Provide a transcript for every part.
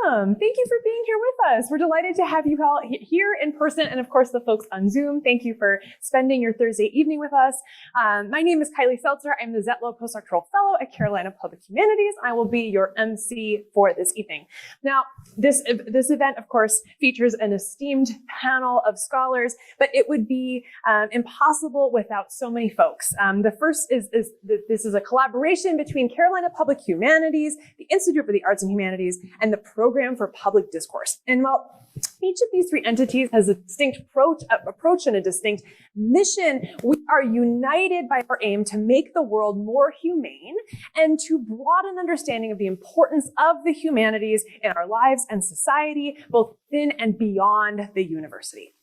welcome. Thank you for being here with us. We're delighted to have you all here in person, and of course the folks on Zoom. Thank you for spending your Thursday evening with us. My name is Kylie Seltzer. I'm the Zietlow Postdoctoral Fellow at Carolina Public Humanities. I will be your MC for this evening. Now, this event, of course, features an esteemed panel of scholars, but it would be impossible without so many folks. The first is this is a collaboration between Carolina Public Humanities, the Institute for the Arts and Humanities, and the Program for Public Discourse. And while each of these three entities has a distinct approach and a distinct mission, we are united by our aim to make the world more humane and to broaden understanding of the importance of the humanities in our lives and society, both within and beyond the university.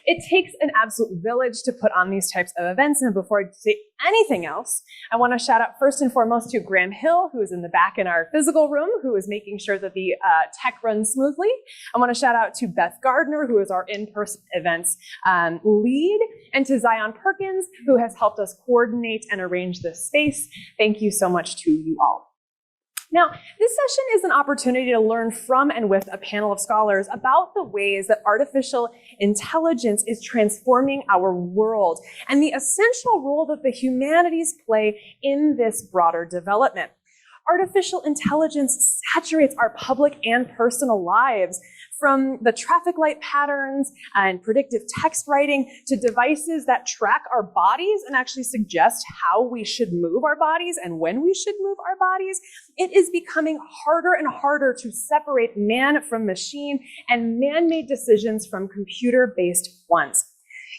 It takes an absolute village to put on these types of events, and before I say anything else, I want to shout out first and foremost to Graham Hill, who is in the back in our physical room, who is making sure that the tech runs smoothly. I want to shout out to Beth Gardner, who is our in-person events lead, and to Zion Perkins, who has helped us coordinate and arrange this space. Thank you so much to you all. Now, this session is an opportunity to learn from and with a panel of scholars about the ways that artificial intelligence is transforming our world and the essential role that the humanities play in this broader development. Artificial intelligence saturates our public and personal lives, from the traffic light patterns and predictive text writing to devices that track our bodies and actually suggest how we should move our bodies and when we should move our bodies. It is becoming harder and harder to separate man from machine and man-made decisions from computer-based ones.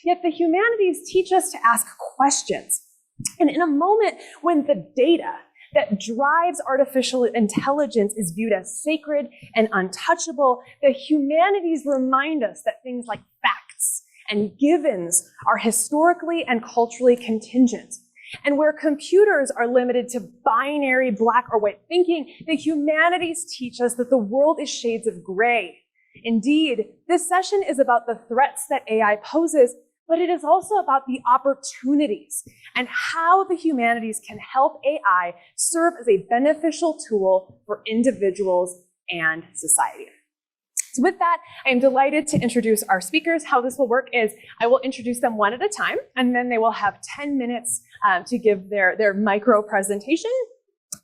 Yet the humanities teach us to ask questions. And in a moment when the data that drives artificial intelligence is viewed as sacred and untouchable, the humanities remind us that things like facts and givens are historically and culturally contingent. And where computers are limited to binary black or white thinking, the humanities teach us that the world is shades of gray. Indeed, this session is about the threats that AI poses, but it is also about the opportunities and how the humanities can help AI serve as a beneficial tool for individuals and society. So with that, I am delighted to introduce our speakers. How this will work is I will introduce them one at a time, and then they will have 10 minutes to give their micro presentation.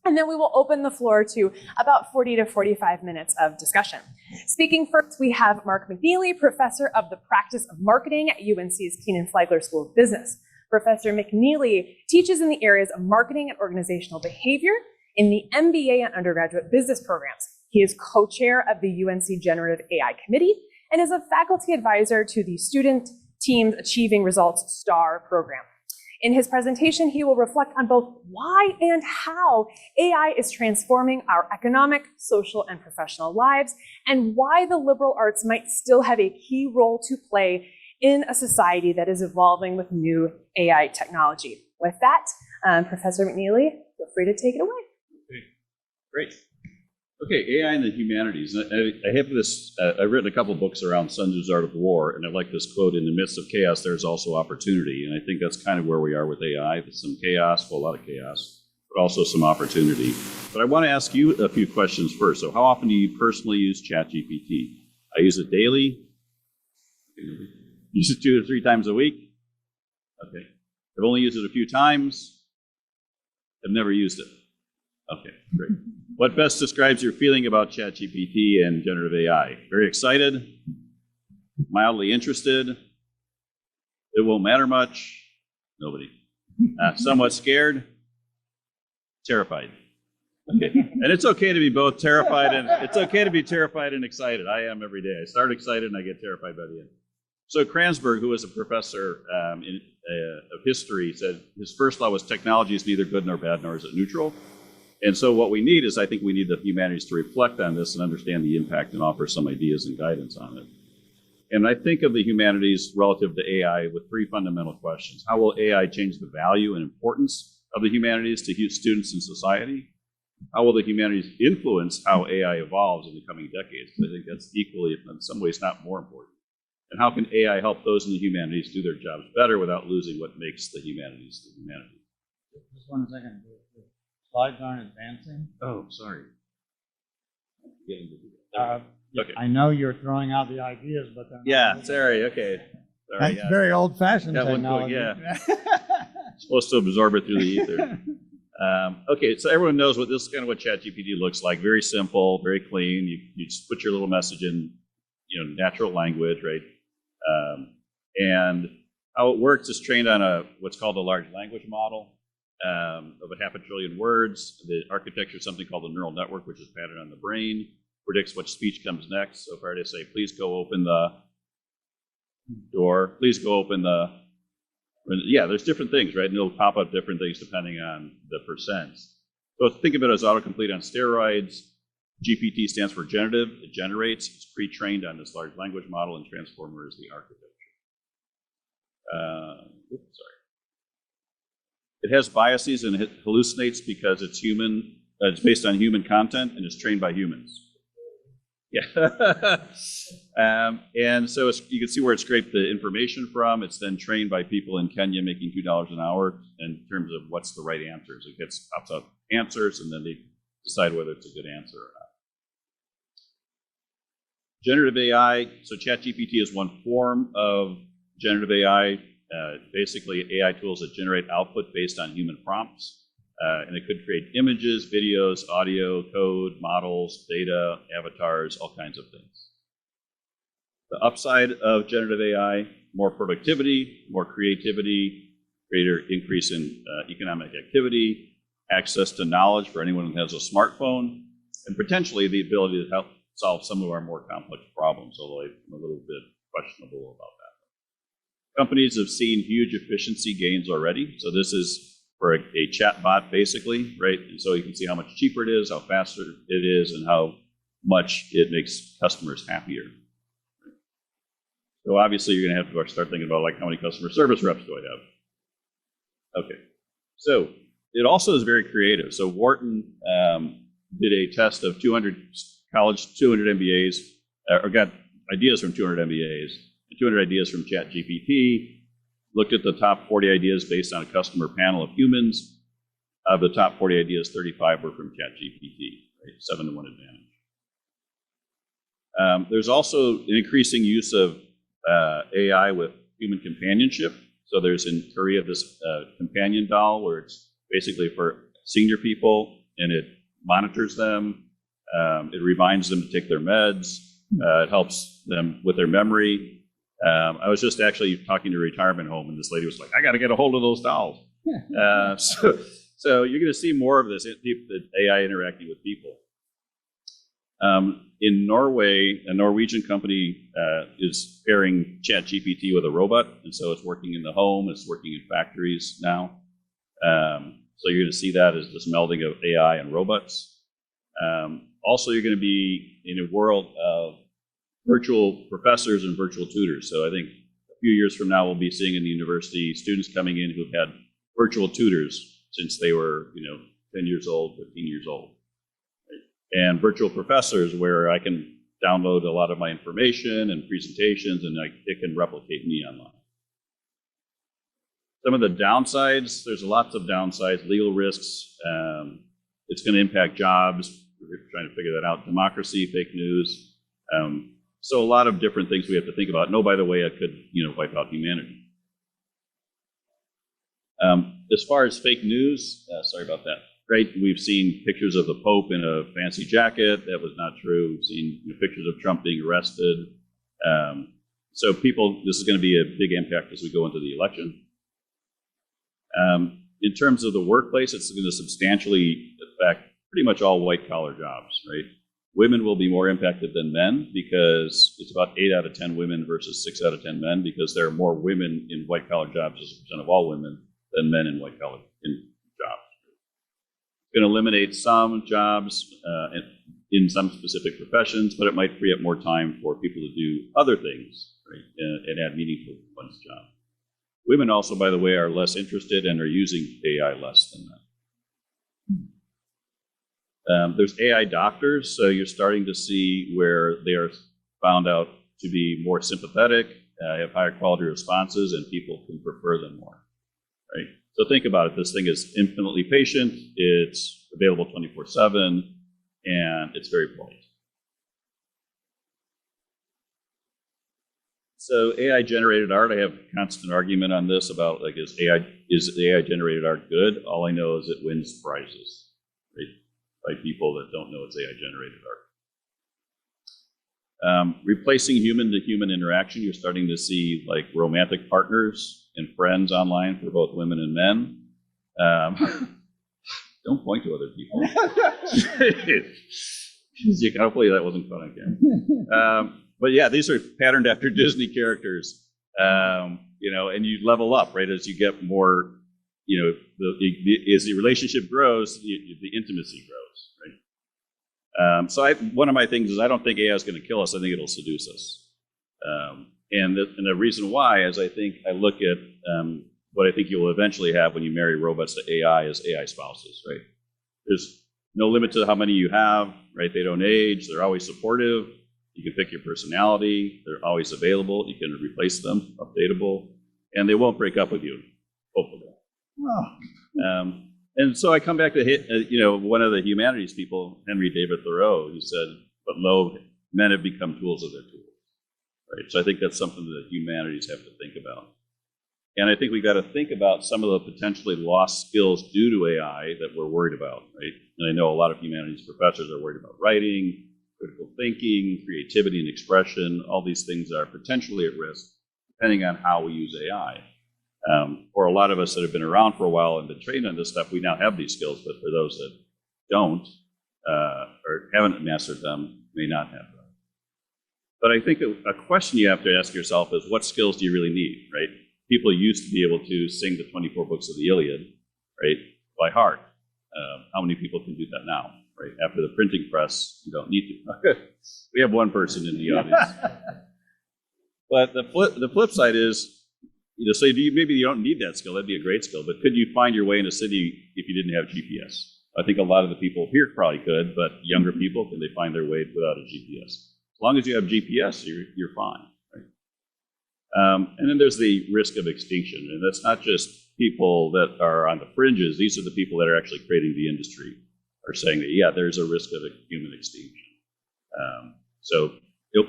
And then we will open the floor to about 40 to 45 minutes of discussion. Speaking first, we have Mark McNeilly, Professor of the Practice of Marketing at UNC's Kenan-Flagler School of Business. Professor McNeilly teaches in the areas of marketing and organizational behavior in the MBA and undergraduate business programs. He is co-chair of the UNC Generative AI Committee and is a faculty advisor to the Student Teams Achieving Results STAR program. In his presentation, he will reflect on both why and how AI is transforming our economic, social, and professional lives, and why the liberal arts might still have a key role to play in a society that is evolving with new AI technology. With that, Professor McNeilly, feel free to take it away. Okay, great. Okay, AI and the humanities. I have this, I've written a couple books around Sun Tzu's Art of War, and I like this quote, in the midst of chaos, there's also opportunity. And I think that's kind of where we are with AI. There's some chaos, well, a lot of chaos, but also some opportunity. But I want to ask you a few questions first. So how often do you personally use ChatGPT? I use it daily. Use it 2 to 3 times a week. Okay. I've only used it a few times. I've never used it. Okay, great. What best describes your feeling about ChatGPT and generative AI? Very excited, mildly interested, it won't matter much, nobody. Somewhat scared, terrified. Okay, and it's okay to be both terrified and it's okay to be terrified and excited. I am every day. I start excited and I get terrified by the end. So Kranzberg, who was a professor of history, said his first law was technology is neither good nor bad, nor is it neutral. And so what we need is, I think we need the humanities to reflect on this and understand the impact and offer some ideas and guidance on it. And I think of the humanities relative to AI with 3 fundamental questions. How will AI change the value and importance of the humanities to students and society? How will the humanities influence how AI evolves in the coming decades? I think that's equally, if in some ways, not more important. And how can AI help those in the humanities do their jobs better without losing what makes the humanities the humanities? Just 1 second. Slides aren't advancing. Oh, sorry. Okay. I know you're throwing out the ideas, but they're not Yeah, sorry, okay. Sorry, That's very old-fashioned Got one technology. quick, supposed to absorb it through the ether. Okay, so everyone knows what this is kind of what ChatGPT looks like. Very simple, very clean. You just put your little message in, natural language, right? And how it works is trained on what's called a large language model of 500 billion words. The architecture is something called a neural network, which is patterned on the brain, predicts what speech comes next. So if I were to say, please go open the door, please go open the, there's different things, right? And it'll pop up different things depending on the percents. So think of it as autocomplete on steroids. GPT stands for generative. It generates. It's pre-trained on this large language model, and transformer is the architecture. It has biases and it hallucinates because it's human. It's based on human content and it's trained by humans. Yeah. And so you can see where it scraped the information from. It's then trained by people in Kenya making $2 an hour in terms of what's the right answers. It pops out answers, and then they decide whether it's a good answer or not. Generative AI, so ChatGPT is one form of generative AI, basically AI tools that generate output based on human prompts. And it could create images, videos, audio, code, models, data, avatars, all kinds of things. The upside of generative AI, more productivity, more creativity, greater increase in economic activity, access to knowledge for anyone who has a smartphone, and potentially the ability to help solve some of our more complex problems, although I'm a little bit questionable about that. Companies have seen huge efficiency gains already. So this is for a chat bot, basically, right? And so you can see how much cheaper it is, how faster it is, and how much it makes customers happier. So obviously, you're going to have to start thinking about, like, how many customer service reps do I have? Okay. So it also is very creative. So Wharton did a test of 200 MBAs, or got ideas from 200 MBAs, 200 ideas from ChatGPT, looked at the top 40 ideas based on a customer panel of humans. Of the top 40 ideas, 35 were from ChatGPT, right? 7-to-1 advantage. There's also an increasing use of AI with human companionship. So there's in Korea this companion doll where it's basically for senior people, and it monitors them. It reminds them to take their meds. It helps them with their memory. I was just actually talking to a retirement home, and this lady was like, I got to get a hold of those dolls. So you're going to see more of this, the AI interacting with people. In Norway, a Norwegian company is pairing ChatGPT with a robot, and so it's working in the home, it's working in factories now. So you're going to see that as this melding of AI and robots. Also, you're going to be in a world of virtual professors and virtual tutors. So I think a few years from now, we'll be seeing in the university students coming in who've had virtual tutors since they were, 10 years old, 15 years old. Right? And virtual professors where I can download a lot of my information and presentations, and it can replicate me online. Some of the downsides, there's lots of downsides, legal risks. It's going to impact jobs. We're trying to figure that out. Democracy, fake news. So a lot of different things we have to think about. No, by the way, it could, wipe out humanity. As far as fake news, sorry about that. Right, we've seen pictures of the Pope in a fancy jacket. That was not true. We've seen pictures of Trump being arrested. So this is going to be a big impact as we go into the election. In terms of the workplace, it's going to substantially affect pretty much all white-collar jobs, right? Women will be more impacted than men because it's about 8 out of 10 women versus 6 out of 10 men, because there are more women in white-collar jobs as a percent of all women than men in white-collar jobs. It's going to eliminate some jobs in some specific professions, but it might free up more time for people to do other things, right, and add meaning to one's job. Women also, by the way, are less interested and are using AI less than men. There's AI doctors, so you're starting to see where they are found out to be more sympathetic, have higher quality responses, and people can prefer them more, right? So think about it. This thing is infinitely patient, it's available 24/7, and it's very polite. So AI-generated art, I have a constant argument on this about, like, is AI-generated art good? All I know is it wins prizes, right, by people that don't know it's AI-generated art. Replacing human-to-human interaction, you're starting to see, like, romantic partners and friends online for both women and men. Don't point to other people. Hopefully that wasn't fun again. But yeah, these are patterned after Disney characters, and you level up, right, as you get more, as the relationship grows, the intimacy grows, right? So one of my things is I don't think AI is going to kill us. I think it'll seduce us. And the reason why is I look at what I think you will eventually have when you marry robots to AI is AI spouses, right? There's no limit to how many you have, right? They don't age. They're always supportive. You can pick your personality. They're always available. You can replace them, updatable, and they won't break up with you, hopefully. Oh. And so I come back to one of the humanities people, Henry David Thoreau, who said, "But lo, men have become tools of their tools." Right. So I think that's something that humanities have to think about. And I think we've got to think about some of the potentially lost skills due to AI that we're worried about, right? And I know a lot of humanities professors are worried about writing, critical thinking, creativity and expression. All these things are potentially at risk depending on how we use AI. For a lot of us that have been around for a while and been trained on this stuff, we now have these skills, but for those that don't or haven't mastered them, may not have them. But I think a question you have to ask yourself is, what skills do you really need, right? People used to be able to sing the 24 books of the Iliad, right, by heart. How many people can do that now, right? After the printing press, you don't need to. We have one person in the audience. But the flip side is, so maybe you don't need that skill. That'd be a great skill. But could you find your way in a city if you didn't have GPS? I think a lot of the people here probably could, but younger people, can they find their way without a GPS? As long as you have GPS, you're fine. And then there's the risk of extinction, and that's not just people that are on the fringes. These are the people that are actually creating the industry, are saying that, yeah, there's a risk of human extinction. So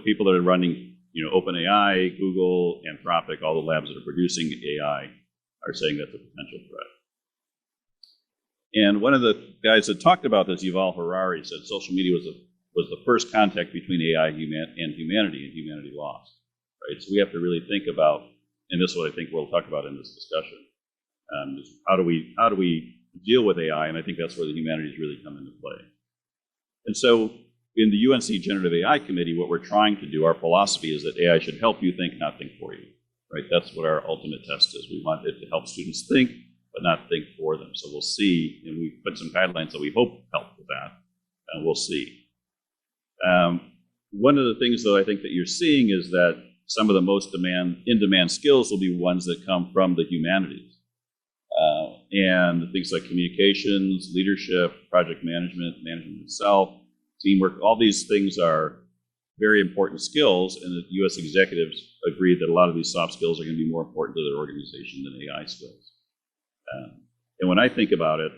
people that are running, OpenAI, Google, Anthropic, all the labs that are producing AI are saying that's a potential threat. And one of the guys that talked about this, Yuval Harari, said social media was the first contact between AI and humanity, and humanity lost. Right? So we have to really think about, and this is what I think we'll talk about in this discussion, is how do we deal with AI, and I think that's where the humanities really come into play. And so in the UNC Generative AI Committee, what we're trying to do, our philosophy is that AI should help you think, not think for you. Right? That's what our ultimate test is. We want it to help students think, but not think for them. So we'll see, and we put some guidelines that we hope help with that, and we'll see. One of the things, though, I think that you're seeing is that some of the most in-demand skills will be ones that come from the humanities. And things like communications, leadership, project management, management itself, teamwork, all these things are very important skills, and the U.S. executives agree that a lot of these soft skills are going to be more important to their organization than AI skills. And when I think about it,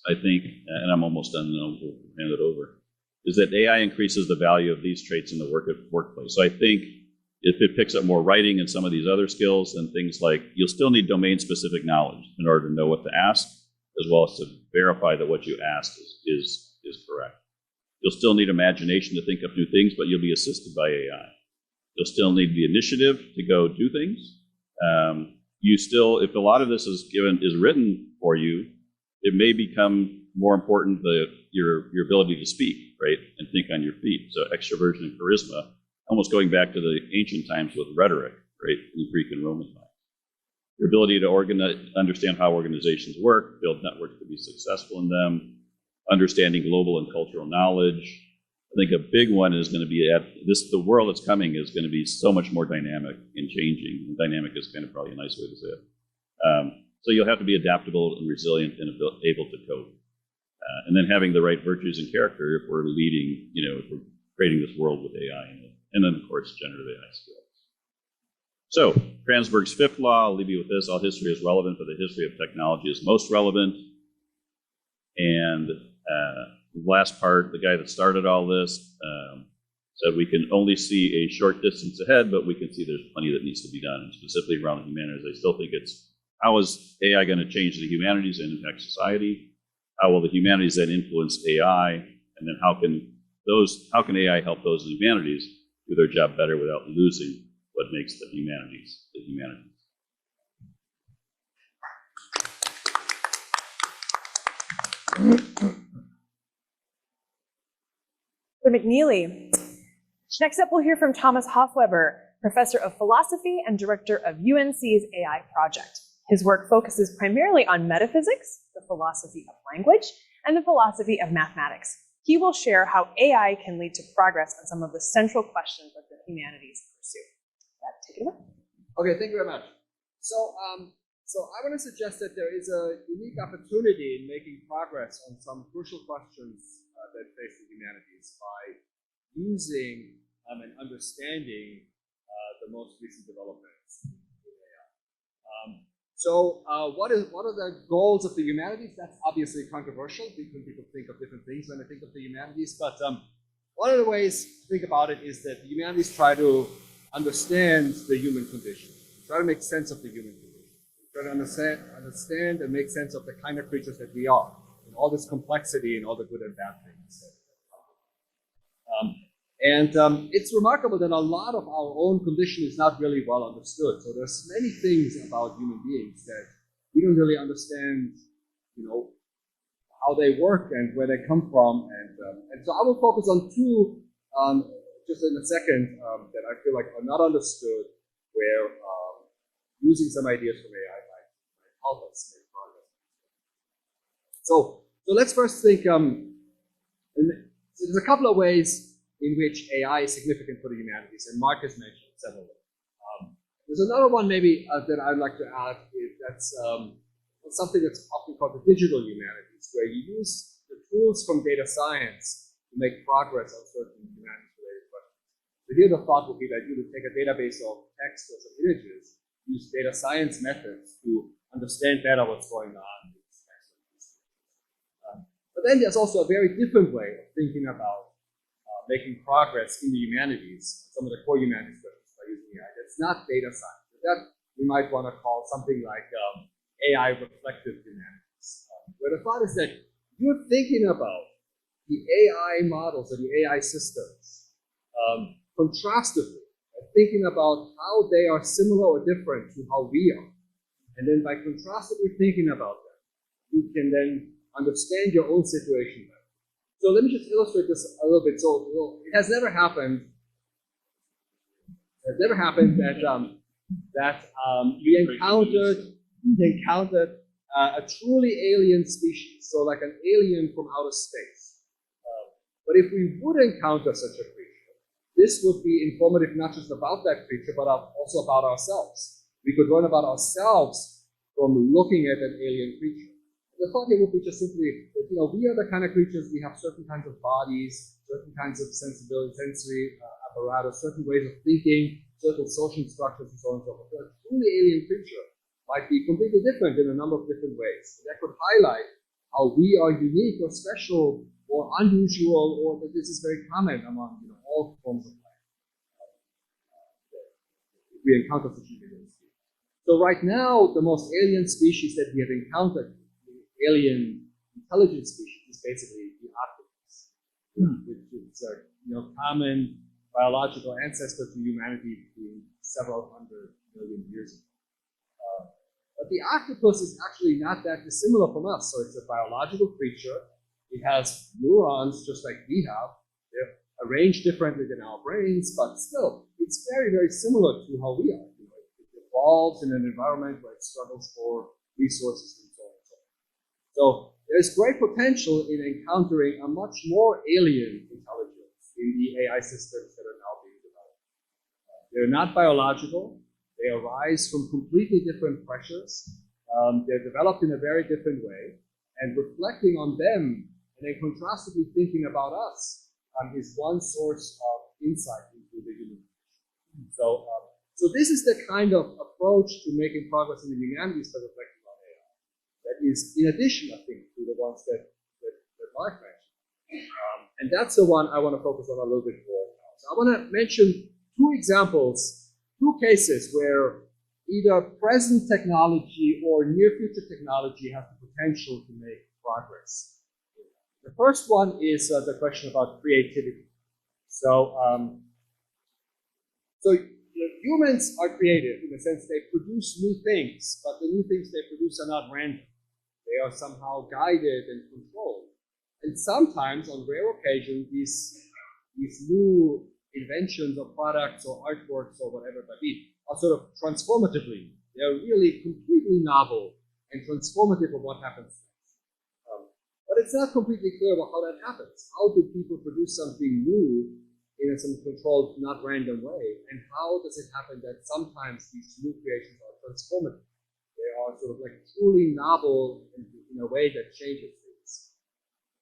I think, and I'm almost done, and I'll hand it over, is that AI increases the value of these traits in the workplace. So I think if it picks up more writing and some of these other skills, and things like, you'll still need domain-specific knowledge in order to know what to ask, as well as to verify that what you asked is correct. You'll still need imagination to think up new things, but you'll be assisted by AI. You'll still need the initiative to go do things. If a lot of this is written for you, it may become more important your ability to speak, right, and think on your feet. So extroversion and charisma, almost going back to the ancient times with rhetoric, right, in the Greek and Roman times. Your ability to understand how organizations work, build networks to be successful in them, understanding global and cultural knowledge. I think a big one is going to be the world that's coming is going to be so much more dynamic and changing. And dynamic is kind of probably a nice way to say it. So you'll have to be adaptable and resilient and able to cope. And then having the right virtues and character if we're leading, if we're creating this world with AI in it. And then, of course, generative AI skills. So, Kranzberg's fifth law, I'll leave you with this: all history is relevant, but the history of technology is most relevant. And the last part, the guy that started all this, said we can only see a short distance ahead, but we can see there's plenty that needs to be done, and specifically around the humanities. I still think it's, how is AI going to change the humanities and impact society? How will the humanities then influence AI? And then how can AI help those in the humanities do their job better without losing what makes the humanities the humanities? So McNeilly. Next up, we'll hear from Thomas Hofweber, Professor of Philosophy and Director of UNC's AI project. His work focuses primarily on metaphysics, the philosophy of language, and the philosophy of mathematics. He will share how AI can lead to progress on some of the central questions that the humanities pursue. Take it away. Okay, thank you very much. So I want to suggest that there is a unique opportunity in making progress on some crucial questions that face the humanities by using and understanding the most recent developments in AI. What are the goals of the humanities? That's obviously controversial. People think of different things when they think of the humanities, but one of the ways to think about it is that the humanities try to understand the human condition, try to make sense of the human condition, try to understand and make sense of the kind of creatures that we are, and all this complexity and all the good and bad things. It's remarkable that a lot of our own condition is not really well understood. So there's many things about human beings that we don't really understand, how they work and where they come from. And so I will focus on two, just in a second, that I feel like are not understood, where using some ideas from AI might help us make progress. So let's first think, there's a couple of ways in which AI is significant for the humanities, and Mark has mentioned several of them. There's another one maybe that I'd like to add, that's something that's often called the digital humanities, where you use the tools from data science to make progress on certain humanities-related questions. So here the thought would be that you would take a database of text or some images, use data science methods to understand better what's going on in this text. But then there's also a very different way of thinking about making progress in the humanities, some of the core humanities questions by using AI. That's not data science. That we might want to call something like AI reflective humanities, where the thought is that you're thinking about the AI models or the AI systems contrastively, thinking about how they are similar or different to how we are. And then by contrastively thinking about them, you can then understand your own situation better. So let me just illustrate this a little bit. So it has never happened. That you encountered a truly alien species, so like an alien from outer space. But if we would encounter such a creature, this would be informative not just about that creature, but also about ourselves. We could learn about ourselves from looking at an alien creature. The thought here would be just simply that, we are the kind of creatures, we have certain kinds of bodies, certain kinds of sensory apparatus, certain ways of thinking, certain social structures, and so on and so forth. A truly alien creature might be completely different in a number of different ways. That could highlight how we are unique or special or unusual, or that this is very common among all forms of life. If we encounter such an alien species. So right now, the most alien species that we have encountered, alien intelligent species, is basically the octopus, which is a common biological ancestor to humanity between several hundred million years ago. But the octopus is actually not that dissimilar from us. So it's a biological creature. It has neurons just like we have. They're arranged differently than our brains, but still, it's very, very similar to how we are. It evolves in an environment where it struggles for resources and so on and so on. So there's great potential in encountering a much more alien intelligence in the AI systems that are now being developed. They're not biological. They arise from completely different pressures. They're developed in a very different way. And reflecting on them and then contrastively thinking about us is one source of insight into the human condition. So this is the kind of approach to making progress in the humanities by reflecting on AI. That is, in addition, I think, to the ones that Mark mentioned. And that's the one I want to focus on a little bit more now. So So I want to mention two examples, two cases where either present technology or near future technology have the potential to make progress. The first one is the question about creativity. So, humans are creative in the sense they produce new things, but the new things they produce are not random. They are somehow guided and controlled. And sometimes, on rare occasions, these new inventions or products or artworks or whatever it might be are sort of transformatively. They're really completely novel and transformative of what happens next. But it's not completely clear about how that happens. How do people produce something new in some controlled, not random way? And how does it happen that sometimes these new creations are transformative? They are sort of like truly novel in a way that changes things.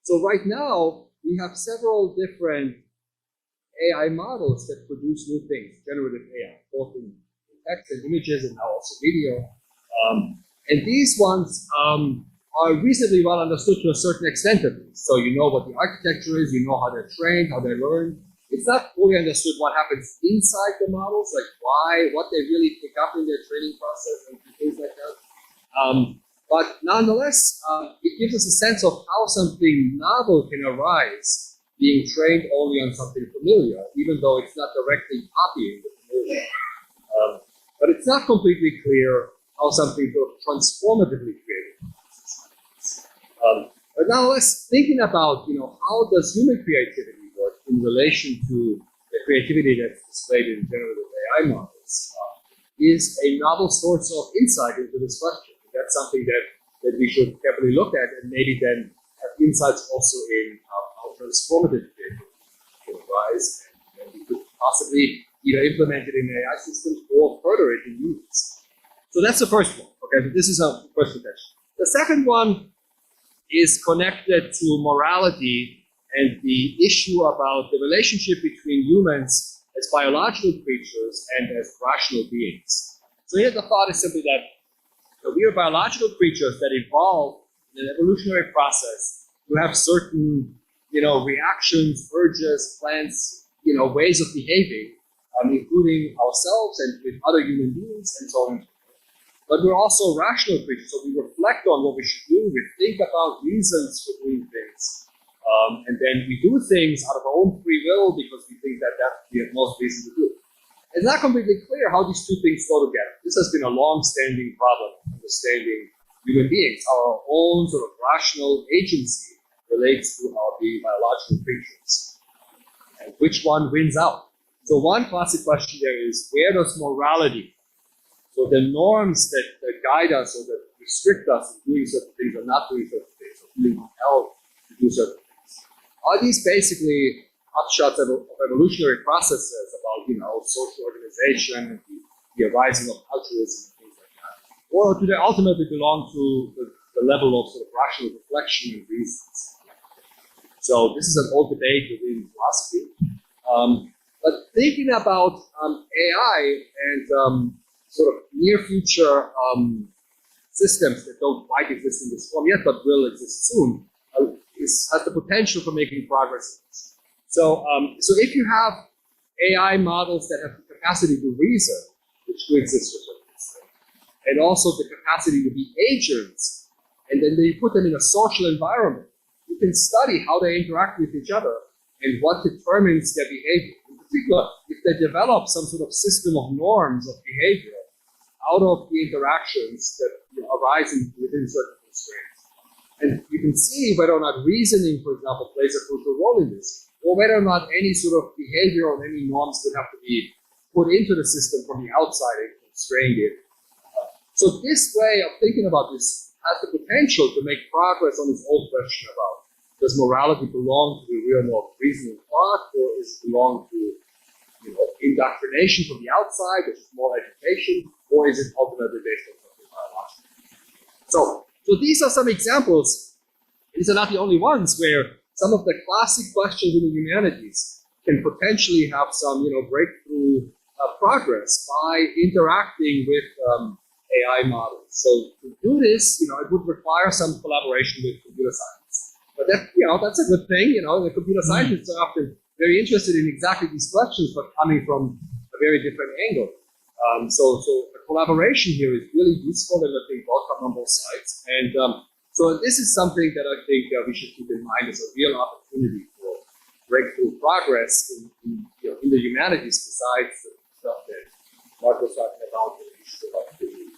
So right now, we have several different AI models that produce new things, generative AI, both in text and images and now also video. And these ones are reasonably well understood to a certain extent at least. So you know what the architecture is, you know how they're trained, how they learn. It's not fully understood what happens inside the models, like what they really pick up in their training process and things like that. But nonetheless, it gives us a sense of how something novel can arise being trained only on something familiar, even though it's not directly copying the familiar. But it's not completely clear how something sort of transformatively created. But nonetheless, thinking about how does human creativity work in relation to the creativity that's displayed in generative AI models is a novel source of insight into this question. That's something that we should carefully look at and maybe then have insights also in how transformative creativity can arise, and we could possibly either implement it in AI systems or further it in humans. So that's the first one. Okay, so this is a first protection. The second one is connected to morality and the issue about the relationship between humans as biological creatures and as rational beings. So here the thought is simply that we are biological creatures that evolve in an evolutionary process to have certain, reactions, urges, plans, ways of behaving, including ourselves and with other human beings and so on and so forth. But we're also rational creatures, so we reflect on what we should do, we think about reasons for doing things, and then we do things out of our own free will because we think that that's the most reason to do it. It's not completely clear how these two things go together. This has been a long-standing problem of understanding human beings. Our own sort of rational agency relates to our being biological creatures. And which one wins out? So one classic question there is, where does morality, so the norms that guide us or that restrict us in doing certain things or not doing certain things, or feeling compelled to do certain things, are these basically upshots of evolutionary processes about, social organization and the arising of altruism and things like that? Or do they ultimately belong to the level of sort of rational reflection and reasons? So this is an old debate within philosophy. But thinking about AI and sort of near future systems that don't quite exist in this form yet, but will exist soon, has the potential for making progress in this. So if you have AI models that have the capacity to reason, which do exist for certain extent, and also the capacity to be agents, and then you put them in a social environment, you can study how they interact with each other and what determines their behavior. In particular, if they develop some sort of system of norms of behavior out of the interactions that arise within certain constraints. And you can see whether or not reasoning, for example, plays a crucial role in this, or whether or not any sort of behavior or any norms would have to be put into the system from the outside and constrained it. So this way of thinking about this has the potential to make progress on this old question about, does morality belong to the realm of reason and thought, or is it belong to indoctrination from the outside, which is more education, or is it ultimately based on something biological? So these are some examples. These are not the only ones where some of the classic questions in the humanities can potentially have some, breakthrough progress by interacting with AI models. So to do this, it would require some collaboration with computer science. But that's a good thing. The computer scientists are often very interested in exactly these questions, but coming from a very different angle. So a collaboration here is really useful and I think welcome on both sides. And so this is something that I think we should keep in mind as a real opportunity for breakthrough progress in the humanities, besides the stuff that Mark was talking about in the issue of activity.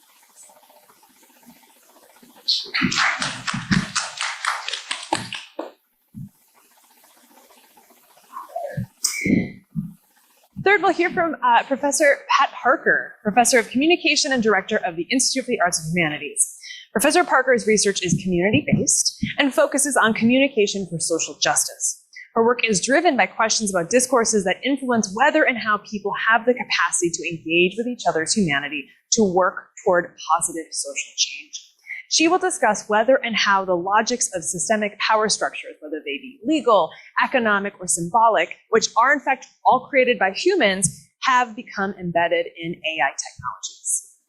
Third, we'll hear from Professor Pat Parker, Professor of Communication and Director of the Institute for the Arts and Humanities. Professor Parker's research is community-based and focuses on communication for social justice. Her work is driven by questions about discourses that influence whether and how people have the capacity to engage with each other's humanity to work toward positive social change. She will discuss whether and how the logics of systemic power structures, whether they be legal, economic, or symbolic, which are in fact all created by humans, have become embedded in AI technologies.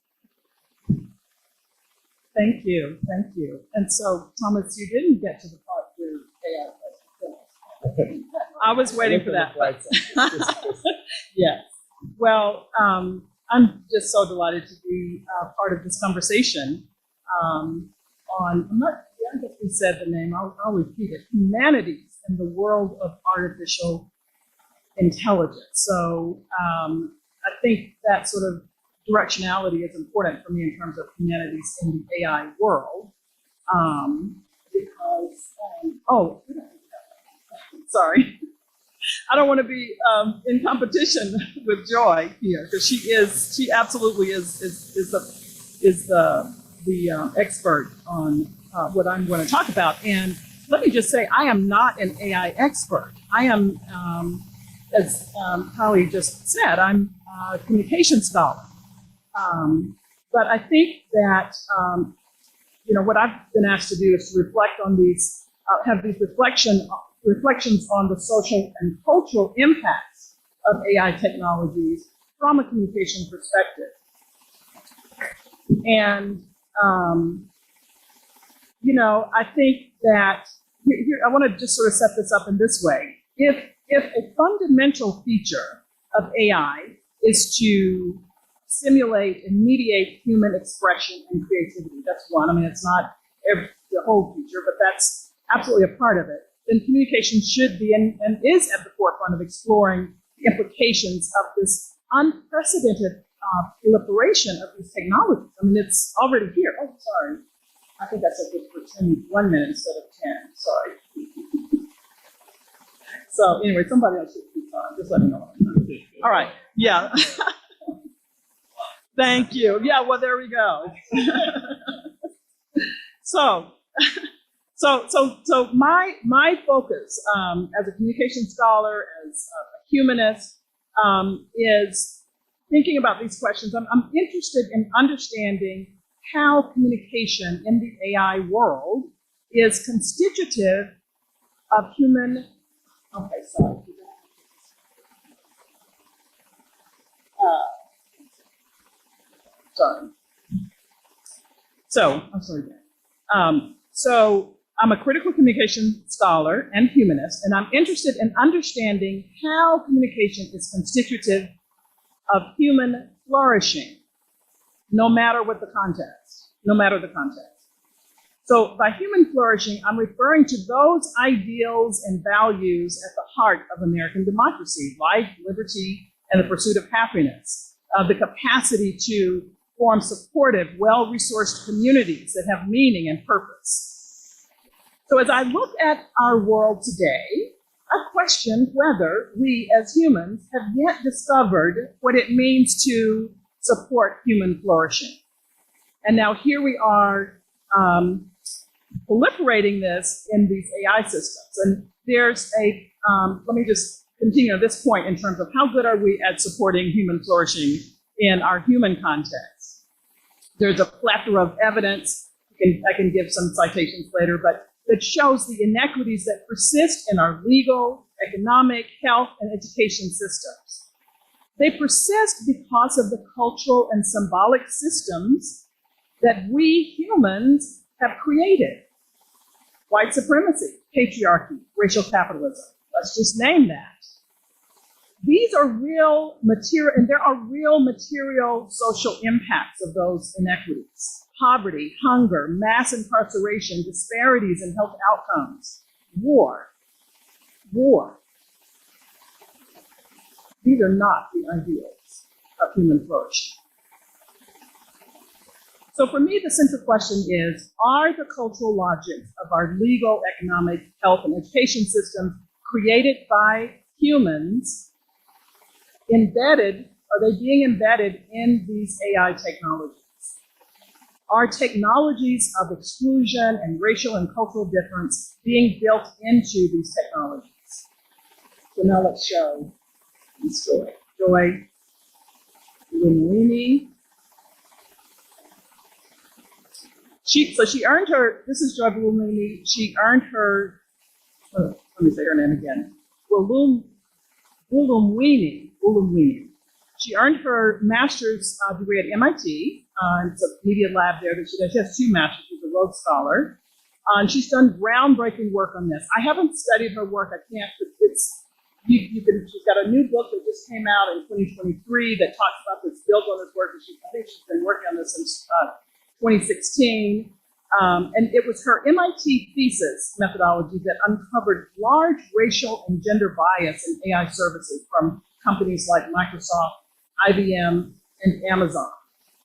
Thank you. And so, Thomas, you didn't get to the part where AI was. I was waiting for that. Yes. Well, I'm just so delighted to be part of this conversation I guess we said the name, I'll repeat it, humanities in the world of artificial intelligence. So I think that sort of directionality is important for me in terms of humanities in the AI world. Sorry. I don't want to be in competition with Joy here, because she absolutely is the expert on what I'm going to talk about. And let me just say, I am not an AI expert. I am, as Kylie just said, I'm a communication scholar. But I think that, what I've been asked to do is to reflect on these, have these reflections on the social and cultural impacts of AI technologies from a communication perspective. And I think that here, I want to just sort of set this up in this way. If a fundamental feature of AI is to simulate and mediate human expression and creativity, that's one. I mean, it's not the whole feature, but that's absolutely a part of it. Then communication should be and is at the forefront of exploring the implications of this unprecedented proliferation of these technologies. I mean, it's already here. Oh, sorry. I think I said this for 1 minute instead of 10. Sorry. So anyway, somebody else should keep on. Just let me know. All right. Yeah. Thank you. Yeah, well, there we go. So my focus as a communication scholar, as a humanist, is thinking about these questions. I'm interested in understanding how communication in the AI world is constitutive of human. Okay, sorry. Sorry. So I'm sorry. So I'm a critical communication scholar and humanist, and I'm interested in understanding how communication is constitutive of human flourishing, no matter what the context, no matter the context. So by human flourishing, I'm referring to those ideals and values at the heart of American democracy: life, liberty, and the pursuit of happiness, the capacity to form supportive, well-resourced communities that have meaning and purpose. So as I look at our world today, I question whether we as humans have yet discovered what it means to support human flourishing. And now here we are proliferating this in these AI systems. And there's let me just continue at this point in terms of how good are we at supporting human flourishing in our human context. There's a plethora of evidence. I can give some citations later, but that shows the inequities that persist in our legal, economic, health, and education systems. They persist because of the cultural and symbolic systems that we humans have created. White supremacy, patriarchy, racial capitalism. Let's just name that. these are real material, and there are real material social impacts of those inequities. Poverty, hunger, mass incarceration, disparities in health outcomes, war. These are not the ideals of human flourishing. So for me, the central question is, are the cultural logics of our legal, economic, health, and education systems created by humans are they being embedded in these AI technologies? Are technologies of exclusion and racial and cultural difference being built into these technologies? So now let's show this story. Joy Lumini. She earned her, this is Joy Lumini, she earned her, let me say her name again, Ulumwini. She earned her master's degree at MIT. It's a media lab there that she does. She has 2 masters. She's a Rhodes Scholar. And she's done groundbreaking work on this. I haven't studied her work. I can't, but she's got a new book that just came out in 2023 that talks about this, builds on this work. And I think she's been working on this since 2016. And it was her MIT thesis methodology that uncovered large racial and gender bias in AI services from companies like Microsoft, IBM, and Amazon.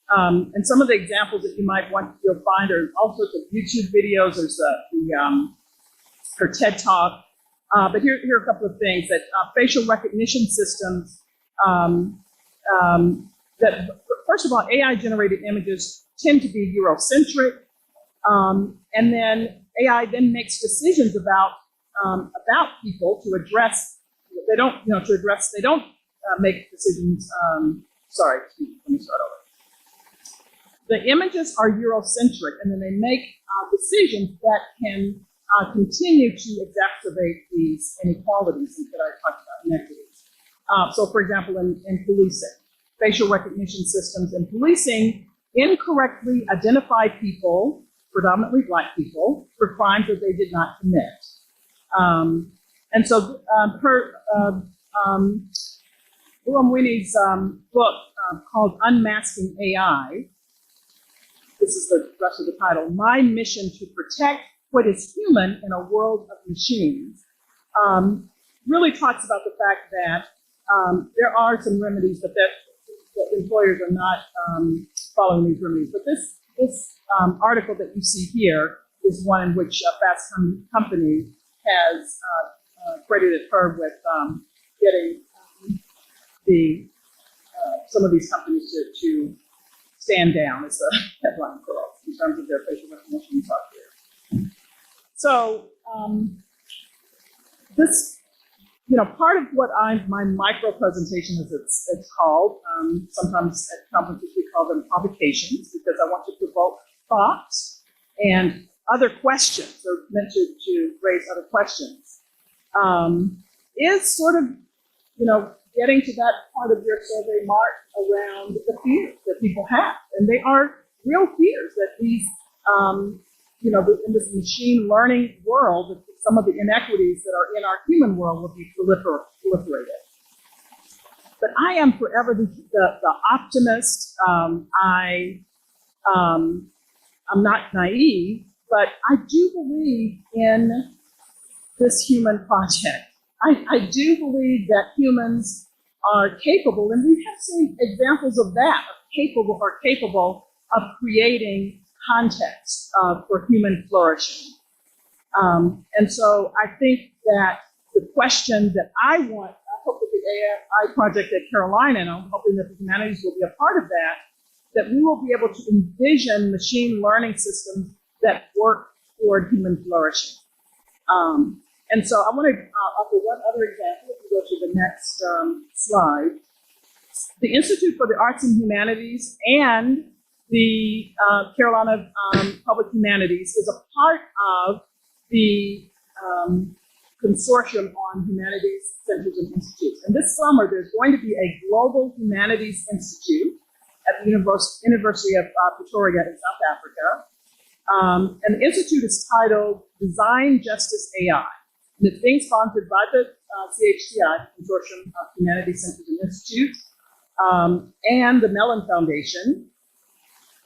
And some of the examples that you might you'll find are all sorts of YouTube videos. There's her TED Talk. But here are a couple of things that facial recognition systems that, first of all, AI-generated images tend to be Eurocentric. And then AI then makes decisions about people to address. They don't make decisions. Sorry, let me start over. The images are Eurocentric, and then they make decisions that can continue to exacerbate these inequalities that I talked about, inequities. So, for example, in policing, facial recognition systems in policing incorrectly identify people, predominantly Black people, for crimes that they did not commit. And so her Ulumwini's book called Unmasking AI, this is the rest of the title, My Mission to Protect What is Human in a World of Machines, really talks about the fact that there are some remedies, but that employers are not following these remedies. But this article that you see here is one in which Fast Company has credited her with getting some of these companies to stand down, as the headline for us, in terms of their facial recognition software. So this, part of what my micro presentation, as it's called, sometimes at conferences we call them provocations, because I want to provoke thought and other questions, or meant to raise other questions, is sort of, getting to that part of your survey, Mark, around the fears that people have. And they are real fears that these, in this machine learning world, that some of the inequities that are in our human world will be proliferated. But I am forever the optimist. I'm not naive, but I do believe in this human project. I do believe that humans are capable, and we have seen examples of that, are capable of creating context for human flourishing. And so I think that the question that I hope that the AI project at Carolina, and I'm hoping that the humanities will be a part of that we will be able to envision machine learning systems that work toward human flourishing. And so I want to offer one other example. If you go to the next slide. The Institute for the Arts and Humanities and the Carolina Public Humanities is a part of the Consortium on Humanities Centers and Institutes. And this summer, there's going to be a Global Humanities Institute at the University of Pretoria in South Africa. And the institute is titled Design Justice AI. And it's being sponsored by the CHCI, Consortium of Humanities Centers and Institutes, and the Mellon Foundation.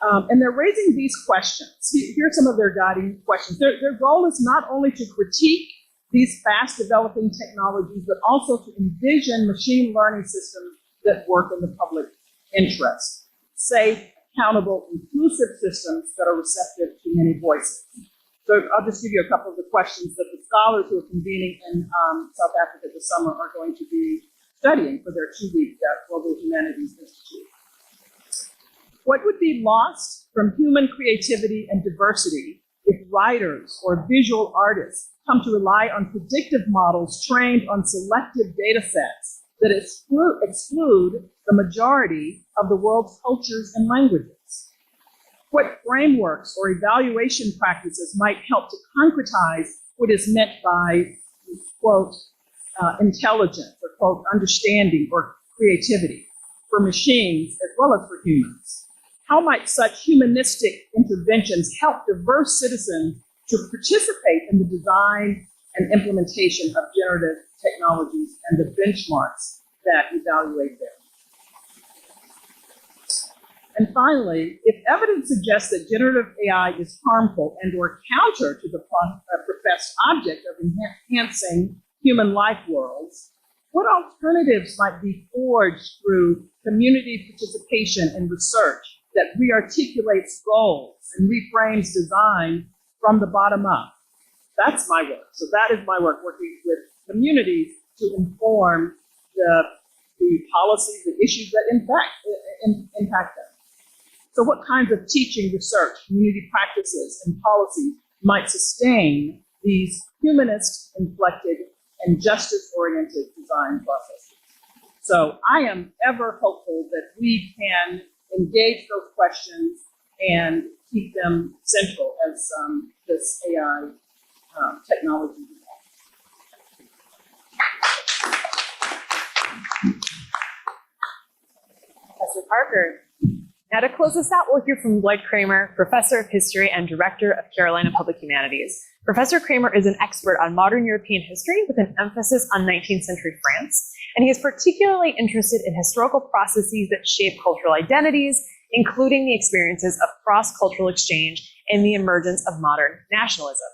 And they're raising these questions. Here are some of their guiding questions. Their goal is not only to critique these fast-developing technologies, but also to envision machine learning systems that work in the public interest. Safe, accountable, inclusive systems that are receptive to many voices. So I'll just give you a couple of the questions that the scholars who are convening in South Africa this summer are going to be studying for their 2-week Global Humanities Institute. What would be lost from human creativity and diversity if writers or visual artists come to rely on predictive models trained on selective data sets that exclude the majority of the world's cultures and languages? What frameworks or evaluation practices might help to concretize what is meant by, quote, intelligence, or, quote, understanding or creativity for machines as well as for humans? How might such humanistic interventions help diverse citizens to participate in the design and implementation of generative technologies and the benchmarks that evaluate them? And finally, if evidence suggests that generative AI is harmful and or counter to the professed object of enhancing human life worlds, what alternatives might be forged through community participation and research that rearticulates goals and reframes design from the bottom up? That's my work. So that is my work, working with communities to inform the policies, the issues that impact them. So what kinds of teaching, research, community practices, and policies might sustain these humanist-inflected and justice-oriented design processes? So I am ever hopeful that we can engage those questions and keep them central as this AI technology evolves. Professor Parker. Now to close this out, we'll hear from Lloyd Kramer, Professor of History and Director of Carolina Public Humanities. Professor Kramer is an expert on modern European history with an emphasis on 19th century France, and he is particularly interested in historical processes that shape cultural identities, including the experiences of cross-cultural exchange and the emergence of modern nationalism.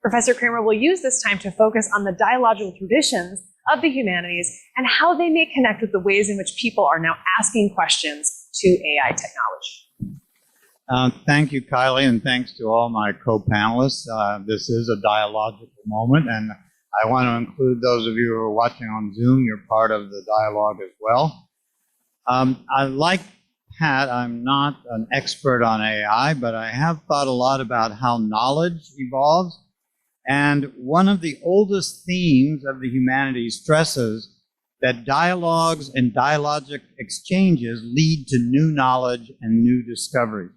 Professor Kramer will use this time to focus on the dialogical traditions of the humanities and how they may connect with the ways in which people are now asking questions to AI technology. Thank you, Kylie, and thanks to all my co-panelists. This is a dialogical moment, and I want to include those of you who are watching on Zoom. You're part of the dialogue as well. Like Pat, I'm not an expert on AI, but I have thought a lot about how knowledge evolves. And one of the oldest themes of the humanities stresses that dialogues and dialogic exchanges lead to new knowledge and new discovery.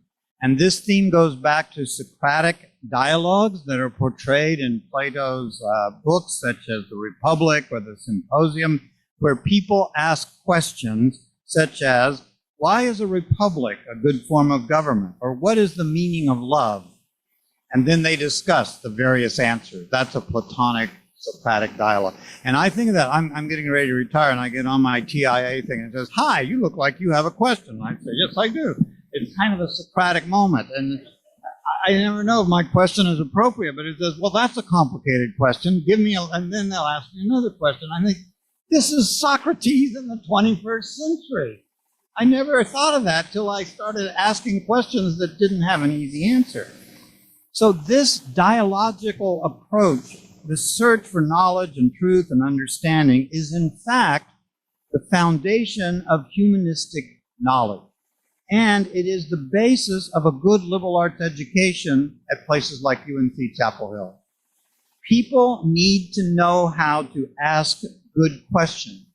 And this theme goes back to Socratic dialogues that are portrayed in Plato's books, such as the Republic or the Symposium, where people ask questions such as, why is a republic a good form of government? Or what is the meaning of love? And then they discuss the various answers. That's a Platonic Socratic dialogue. And I think of that, I'm getting ready to retire, and I get on my TIA thing and it says, hi, you look like you have a question. And I say, yes, I do. It's kind of a Socratic moment. And I never know if my question is appropriate, but it says, well, that's a complicated question. Give me and then they'll ask me another question. I think, this is Socrates in the 21st century. I never thought of that till I started asking questions that didn't have an easy answer. So this dialogical approach, the search for knowledge and truth and understanding, is in fact the foundation of humanistic knowledge. And it is the basis of a good liberal arts education at places like UNC Chapel Hill. People need to know how to ask good questions,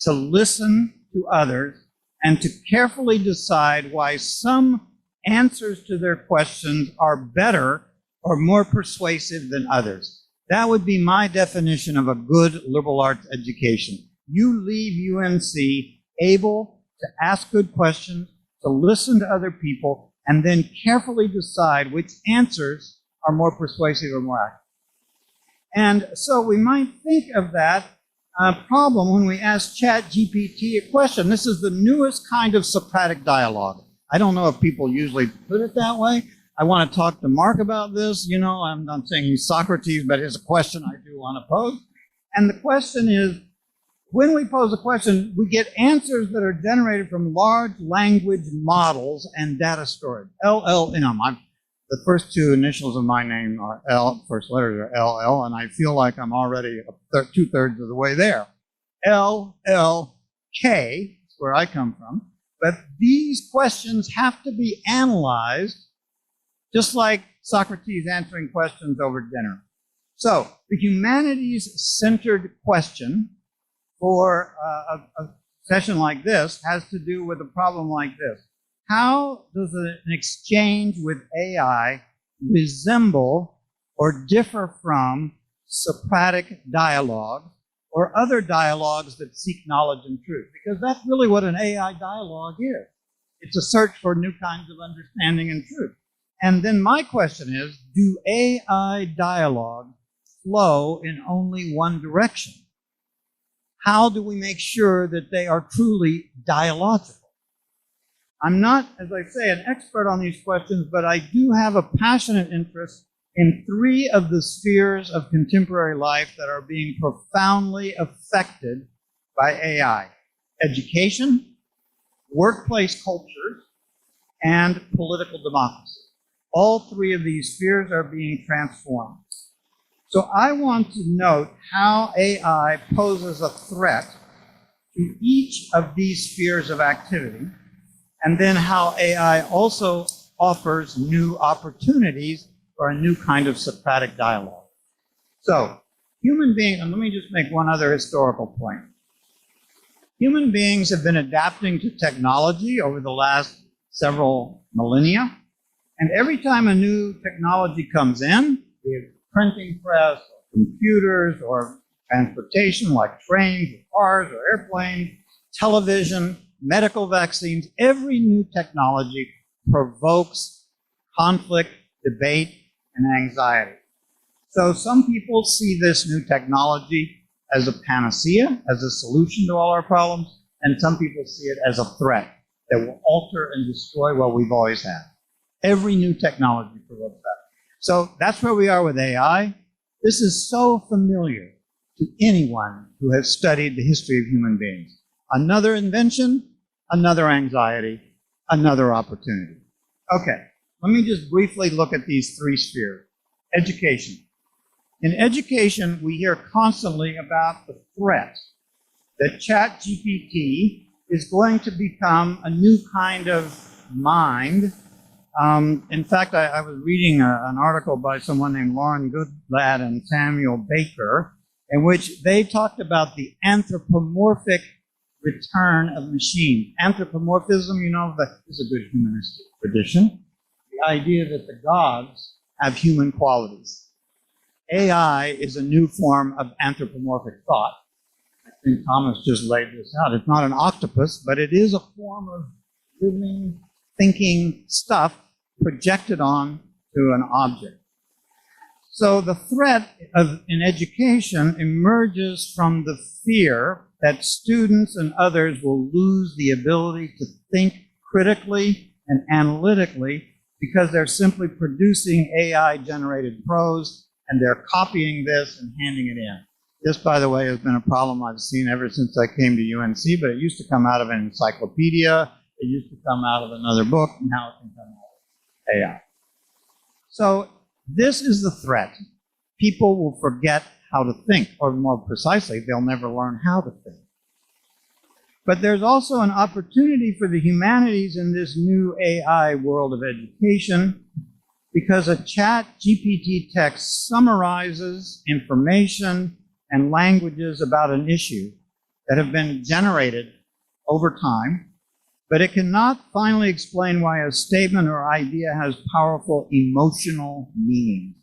to listen to others, and to carefully decide why some answers to their questions are better or more persuasive than others. That would be my definition of a good liberal arts education. You leave UNC able to ask good questions, to listen to other people, and then carefully decide which answers are more persuasive or more accurate. And so we might think of that problem when we ask ChatGPT a question. This is the newest kind of Socratic dialogue. I don't know if people usually put it that way. I want to talk to Mark about this. You know, I'm not saying he's Socrates, but it's a question I do want to pose. And the question is, when we pose a question, we get answers that are generated from large language models and data storage. LLM. The first two initials of my name are L, first letters are LL, and I feel like I'm already two-thirds of the way there. LLK is where I come from. But these questions have to be analyzed just like Socrates answering questions over dinner. So the humanities-centered question for a session like this has to do with a problem like this. How does an exchange with AI resemble or differ from Socratic dialogue or other dialogues that seek knowledge and truth? Because that's really what an AI dialogue is. It's a search for new kinds of understanding and truth. And then my question is, do AI dialogue flow in only one direction? How do we make sure that they are truly dialogical? I'm not, as I say, an expert on these questions, but I do have a passionate interest in three of the spheres of contemporary life that are being profoundly affected by AI: education, workplace cultures, and political democracy. All three of these spheres are being transformed. So I want to note how AI poses a threat to each of these spheres of activity, and then how AI also offers new opportunities for a new kind of Socratic dialogue. So, human beings, and let me just make one other historical point. Human beings have been adapting to technology over the last several millennia, and every time a new technology comes in, be it printing press, or computers, or transportation like trains, or cars, or airplanes, television, medical vaccines, every new technology provokes conflict, debate, and anxiety. So some people see this new technology as a panacea, as a solution to all our problems, and some people see it as a threat that will alter and destroy what we've always had. Every new technology provokes that. So that's where we are with AI. This is so familiar to anyone who has studied the history of human beings. Another invention, another anxiety, another opportunity. Okay, let me just briefly look at these three spheres. Education. In education, we hear constantly about the threat that ChatGPT is going to become a new kind of mind. In fact, I was reading an article by someone named Lauren Goodlad and Samuel Baker, in which they talked about the anthropomorphic return of machines. Anthropomorphism, you know, is a good humanistic tradition. The idea that the gods have human qualities. AI is a new form of anthropomorphic thought. I think Thomas just laid this out. It's not an octopus, but it is a form of living, thinking stuff projected on to an object. So the threat in education emerges from the fear that students and others will lose the ability to think critically and analytically because they're simply producing AI-generated prose and they're copying this and handing it in. This, by the way, has been a problem I've seen ever since I came to UNC, but it used to come out of an encyclopedia, it used to come out of another book, and now it can come out of AI. So this is the threat. People will forget how to think, or more precisely, they'll never learn how to think. But there's also an opportunity for the humanities in this new AI world of education, because a ChatGPT text summarizes information and languages about an issue that have been generated over time, but it cannot finally explain why a statement or idea has powerful emotional meanings.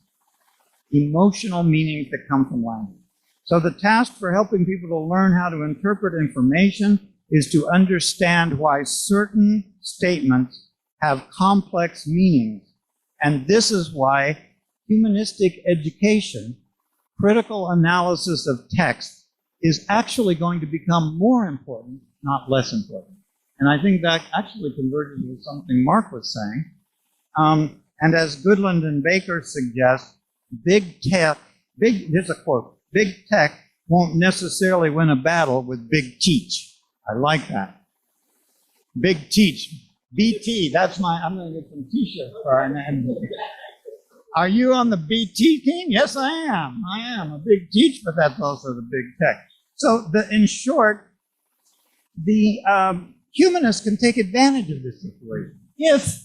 Emotional meanings that come from language. So the task for helping people to learn how to interpret information is to understand why certain statements have complex meanings. And this is why humanistic education, critical analysis of text, is actually going to become more important, not less important. And I think that actually converges with something Mark was saying. And as Goodland and Baker suggest, big tech, here's a quote, big tech won't necessarily win a battle with big teach. I like that. Big teach. BT, I'm going to get some t-shirts for our name. Are you on the BT team? Yes, I am. I am a big teach, but that's also the big tech. So in short, the humanists can take advantage of this situation if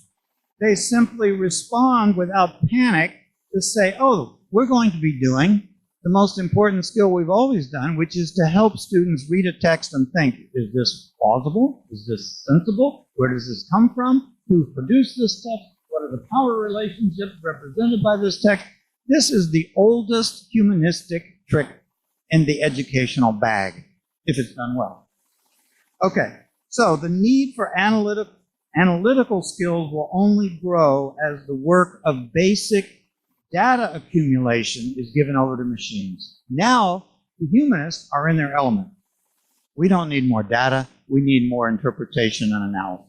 they simply respond without panic to say, oh, we're going to be doing the most important skill we've always done, which is to help students read a text and think, is this plausible? Is this sensible? Where does this come from? Who produced this text? What are the power relationships represented by this text? This is the oldest humanistic trick in the educational bag, if it's done well. Okay, so the need for analytical skills will only grow as the work of basic data accumulation is given over to machines. Now, the humanists are in their element. We don't need more data. We need more interpretation and analysis.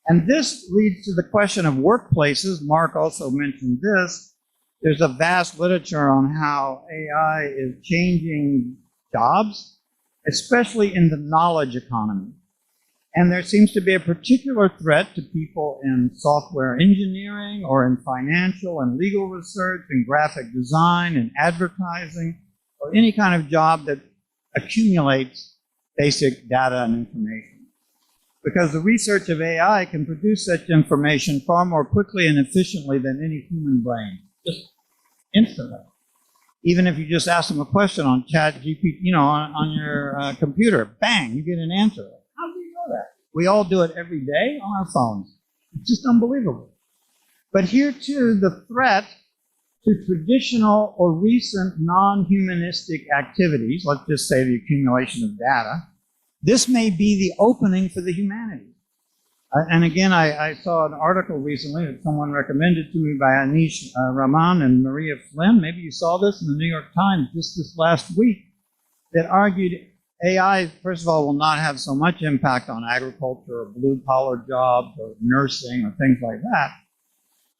And this leads to the question of workplaces. Mark also mentioned this. There's a vast literature on how AI is changing jobs, especially in the knowledge economy. And there seems to be a particular threat to people in software engineering or in financial and legal research and graphic design and advertising or any kind of job that accumulates basic data and information. Because the research of AI can produce such information far more quickly and efficiently than any human brain, just instantly. Even if you just ask them a question on ChatGPT, on your computer, bang, you get an answer. How do you know that? We all do it every day on our phones. It's just unbelievable. But here too, the threat to traditional or recent non-humanistic activities, let's just say the accumulation of data, this may be the opening for the humanities. And again, I saw an article recently that someone recommended to me by Anish Raman and Maria Flynn. Maybe you saw this in the New York Times just this last week, that argued AI, first of all, will not have so much impact on agriculture or blue-collar jobs or nursing or things like that,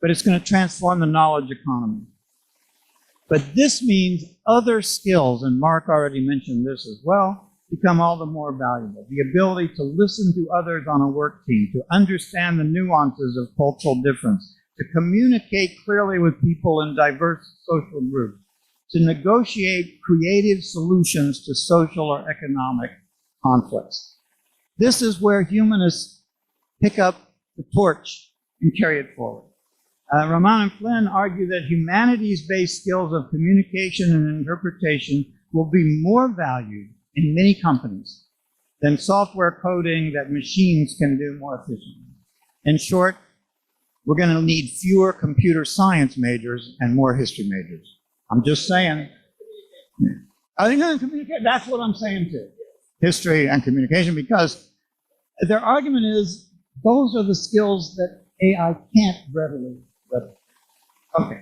but it's going to transform the knowledge economy. But this means other skills, and Mark already mentioned this as well, become all the more valuable. The ability to listen to others on a work team, to understand the nuances of cultural difference, to communicate clearly with people in diverse social groups, to negotiate creative solutions to social or economic conflicts. This is where humanists pick up the torch and carry it forward. Raman and Flynn argue that humanities-based skills of communication and interpretation will be more valued in many companies than software coding that machines can do more efficiently. In short, we're going to need fewer computer science majors and more history majors. I'm just saying. I think that's what I'm saying too. History and communication, because their argument is those are the skills that AI can't readily replicate. Okay.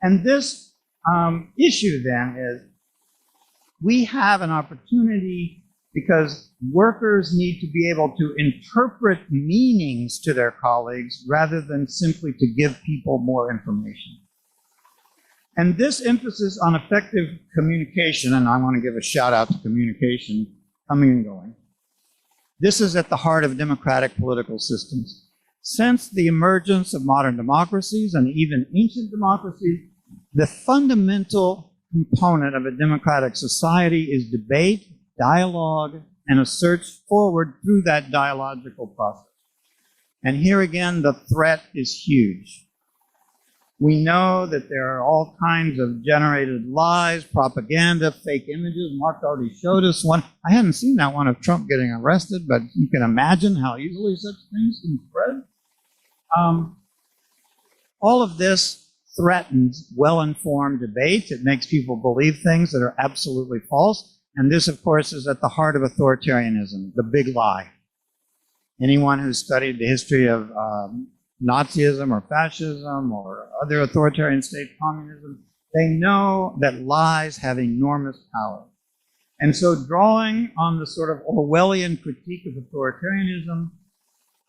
And this issue then is we have an opportunity because workers need to be able to interpret meanings to their colleagues rather than simply to give people more information. And this emphasis on effective communication, and I want to give a shout out to communication coming and going, this is at the heart of democratic political systems. Since the emergence of modern democracies and even ancient democracies, the fundamental component of a democratic society is debate, dialogue, and a search forward through that dialogical process. And here again, the threat is huge. We know that there are all kinds of generated lies, propaganda, fake images. Mark already showed us one. I hadn't seen that one of Trump getting arrested, but you can imagine how easily such things can spread. All of this threatens well-informed debates. It makes people believe things that are absolutely false. And this, of course, is at the heart of authoritarianism, the big lie. Anyone who's studied the history of Nazism or fascism or other authoritarian state communism, they know that lies have enormous power. And so drawing on the sort of Orwellian critique of authoritarianism,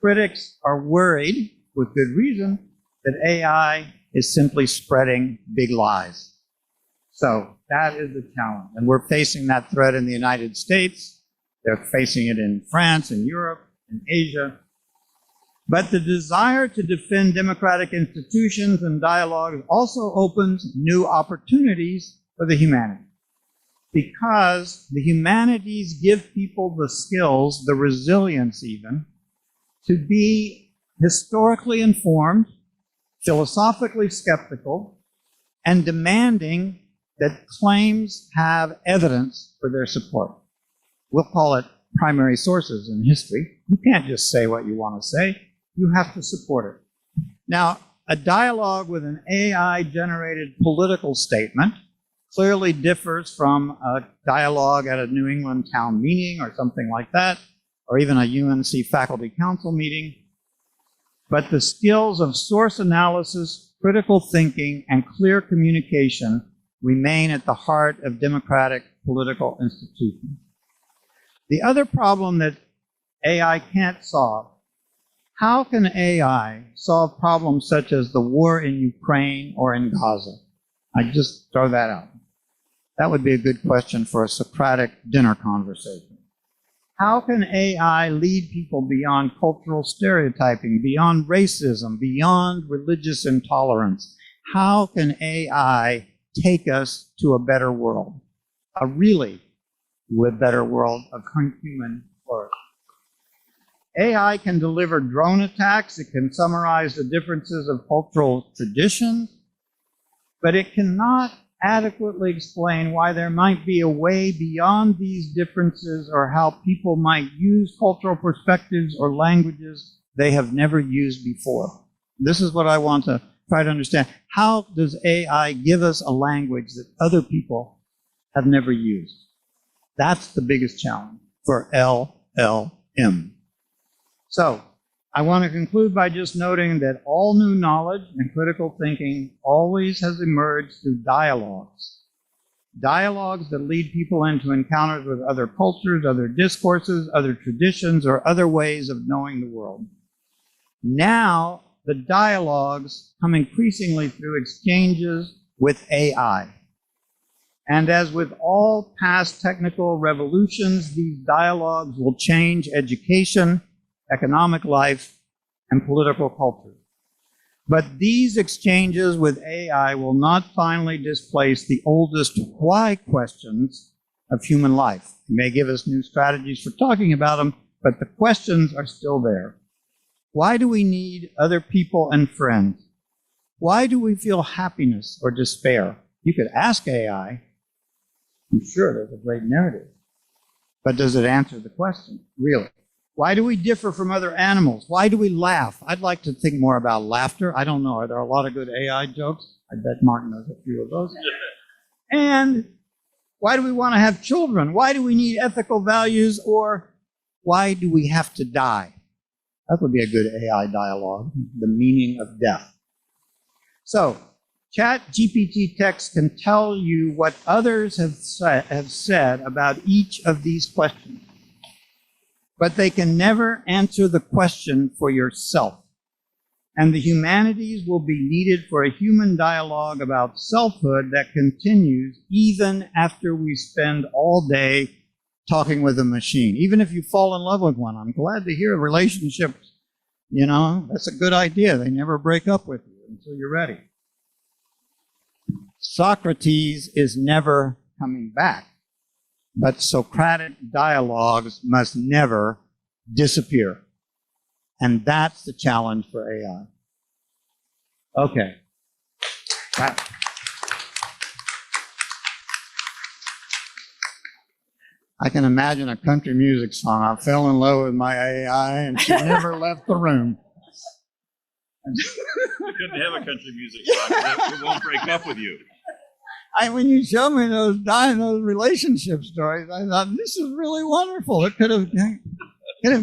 critics are worried, with good reason, that AI is simply spreading big lies. So that is the challenge. And we're facing that threat in the United States. They're facing it in France, in Europe, in Asia. But the desire to defend democratic institutions and dialogue also opens new opportunities for the humanities. Because the humanities give people the skills, the resilience even, to be historically informed, philosophically skeptical, and demanding that claims have evidence for their support. We'll call it primary sources in history. You can't just say what you want to say. You have to support it. Now, a dialogue with an AI-generated political statement clearly differs from a dialogue at a New England town meeting or something like that, or even a UNC faculty council meeting. But the skills of source analysis, critical thinking, and clear communication remain at the heart of democratic political institutions. The other problem that AI can't solve: how can AI solve problems such as the war in Ukraine or in Gaza? I just throw that out. That would be a good question for a Socratic dinner conversation. How can AI lead people beyond cultural stereotyping, beyond racism, beyond religious intolerance? How can AI take us to a better world, a really better world of human flourishing? AI can deliver drone attacks. It can summarize the differences of cultural traditions, but it cannot adequately explain why there might be a way beyond these differences, or how people might use cultural perspectives or languages they have never used before. This is what I want to try to understand. How does AI give us a language that other people have never used? That's the biggest challenge for LLM. So, I want to conclude by just noting that all new knowledge and critical thinking always has emerged through dialogues. Dialogues that lead people into encounters with other cultures, other discourses, other traditions, or other ways of knowing the world. Now, the dialogues come increasingly through exchanges with AI. And as with all past technical revolutions, these dialogues will change education, economic life, and political culture. But these exchanges with AI will not finally displace the oldest why questions of human life. It may give us new strategies for talking about them, but the questions are still there. Why do we need other people and friends? Why do we feel happiness or despair? You could ask AI. I'm sure there's a great narrative. But does it answer the question, really? Why do we differ from other animals? Why do we laugh? I'd like to think more about laughter. I don't know. Are there a lot of good AI jokes? I bet Martin knows a few of those. And why do we want to have children? Why do we need ethical values? Or why do we have to die? That would be a good AI dialogue, the meaning of death. So, ChatGPT text can tell you what others have said about each of these questions. But they can never answer the question for yourself. And the humanities will be needed for a human dialogue about selfhood that continues even after we spend all day talking with a machine. Even if you fall in love with one, I'm glad to hear relationships, that's a good idea. They never break up with you until you're ready. Socrates is never coming back. But Socratic dialogues must never disappear. And that's the challenge for AI. Okay. I can imagine a country music song. I fell in love with my AI and she never left the room. You couldn't have a country music song. It won't break up with you. When you showed me those relationship stories, I thought, this is really wonderful. It could have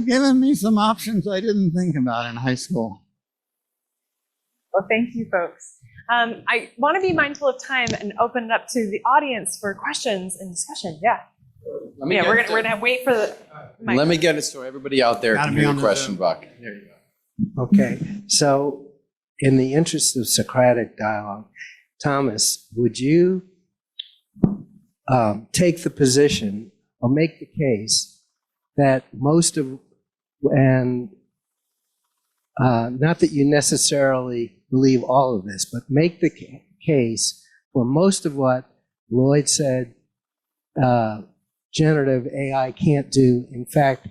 given me some options I didn't think about in high school. Well, thank you, folks. I want to be mindful of time and open it up to the audience for questions and discussion. Yeah. Let me Yeah, get we're gonna wait for the mic. Let me get it so everybody out there Gotta can be hear on the the question, Zoom. Buck. There you go. Okay, so in the interest of Socratic dialogue, Thomas, would you take the position or make the case that most of, and not that you necessarily believe all of this, but make the case for most of what Lloyd said generative AI can't do, in fact,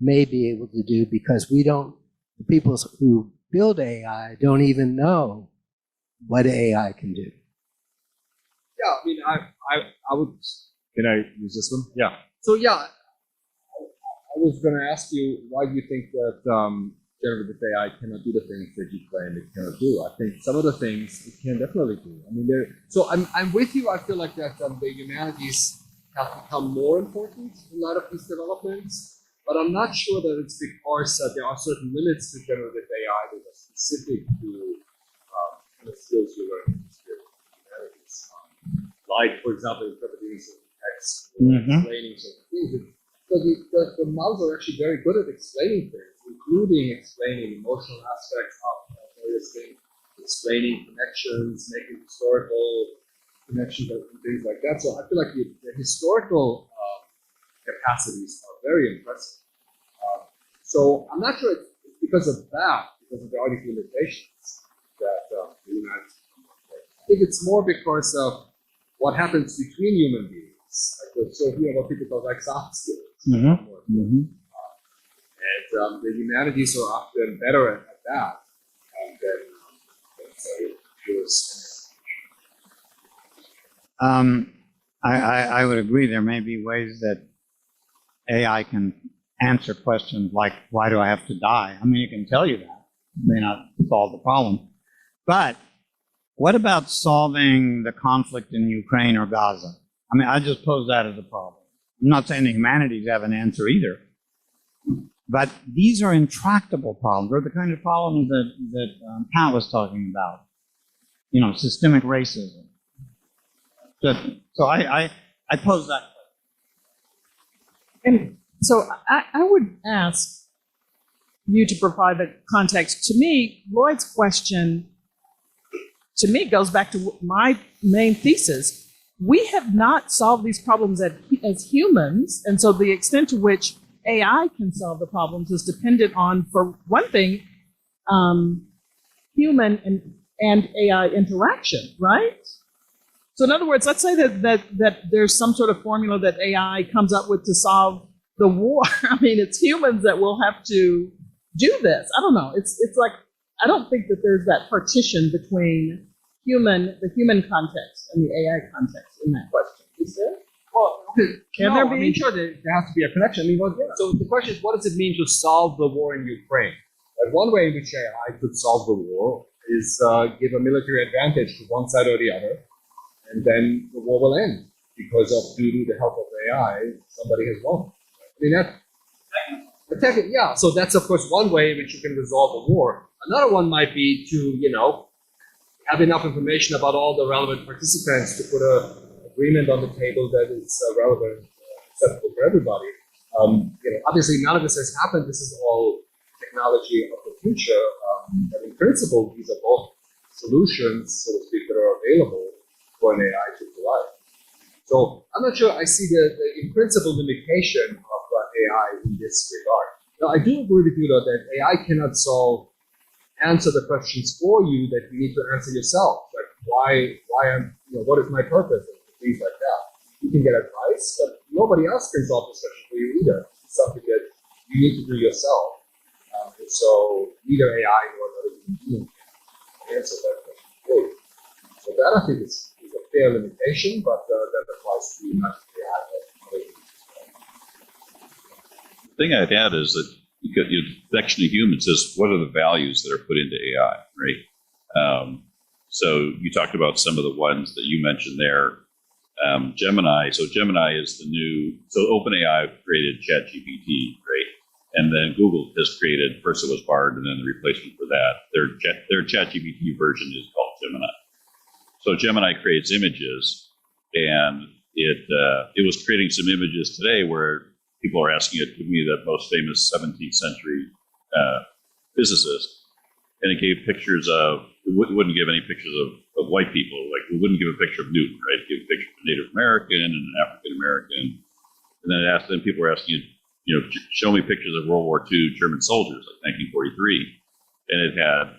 may be able to do, because we don't, the people who build AI don't even know what AI can do. Yeah, I mean, I would. Can I use this one? Yeah. So yeah, I was going to ask you, why do you think that generative AI cannot do the things that you claim it cannot do? I think some of the things it can definitely do. I mean, so I'm with you. I feel like that the humanities have become more important in light of these developments, but I'm not sure that it's because there are certain limits to generative AI that are specific to kind of skills you learn in humanities. Like, for example, interpreting certain text, explaining certain things. So the models are actually very good at explaining things, including explaining emotional aspects of various things, explaining connections, making historical connections and things like that. So I feel like the historical capacities are very impressive. So I'm not sure it's because of that, because of all these limitations that the humanities become more important. I think it's more because of what happens between human beings. Like, so here, what people call like soft skills. And the humanities are often better at that than say, yours. I would agree there may be ways that AI can answer questions like, why do I have to die? I mean, it can tell you that. It may not solve the problem. But what about solving the conflict in Ukraine or Gaza? I mean, I just pose that as a problem. I'm not saying the humanities have an answer either. But these are intractable problems. They're the kind of problems that Pat was talking about. You know, systemic racism. So I pose that. And so I would ask you to provide the context. To me, Lloyd's question, to me, goes back to my main thesis. We have not solved these problems as humans, and so the extent to which AI can solve the problems is dependent on, for one thing, human and AI interaction, right? So in other words, let's say that there's some sort of formula that AI comes up with to solve the war. I mean, it's humans that will have to do this. I don't know. It's like, I don't think that there's that partition between the human context and the AI context in that question. Is there? Well, Can no, there be? I mean, sure, there has to be a connection. I mean, so the question is, what does it mean to solve the war in Ukraine? One way in which AI could solve the war is give a military advantage to one side or the other, and then the war will end because due to the help of AI, somebody has won. I mean, yeah. So that's of course one way in which you can resolve a war. Another one might be to, have enough information about all the relevant participants to put an agreement on the table that is relevant, acceptable for everybody. Obviously, none of this has happened. This is all technology of the future. But in principle, these are both solutions, so to speak, that are available for an AI to provide. So I'm not sure I see the in principle limitation of AI in this regard. Now, I do agree with you, though, that AI cannot answer the questions for you that you need to answer yourself. Like, why am, what is my purpose? And things like that. You can get advice, but nobody else can solve this question for you either. It's something that you need to do yourself. And so neither AI nor another human being can answer that question for you. So that, I think, is a fair limitation, but that applies to not just AI, but other humans as well. The thing I'd add is that the section of humans is what are the values that are put into AI, right? So you talked about some of the ones that you mentioned there. Gemini. So Gemini is the new. So OpenAI created ChatGPT, right? And then Google has created. First it was Bard, and then the replacement for that. Their ChatGPT version is called Gemini. So Gemini creates images, and it was creating some images today where people are asking it to be the most famous 17th century physicist, and it gave pictures of, it wouldn't give any pictures of white people, like it wouldn't give a picture of Newton, right? It gave a picture of a Native American and an African American, and then people were asking it, show me pictures of World War II German soldiers, like 1943, and it had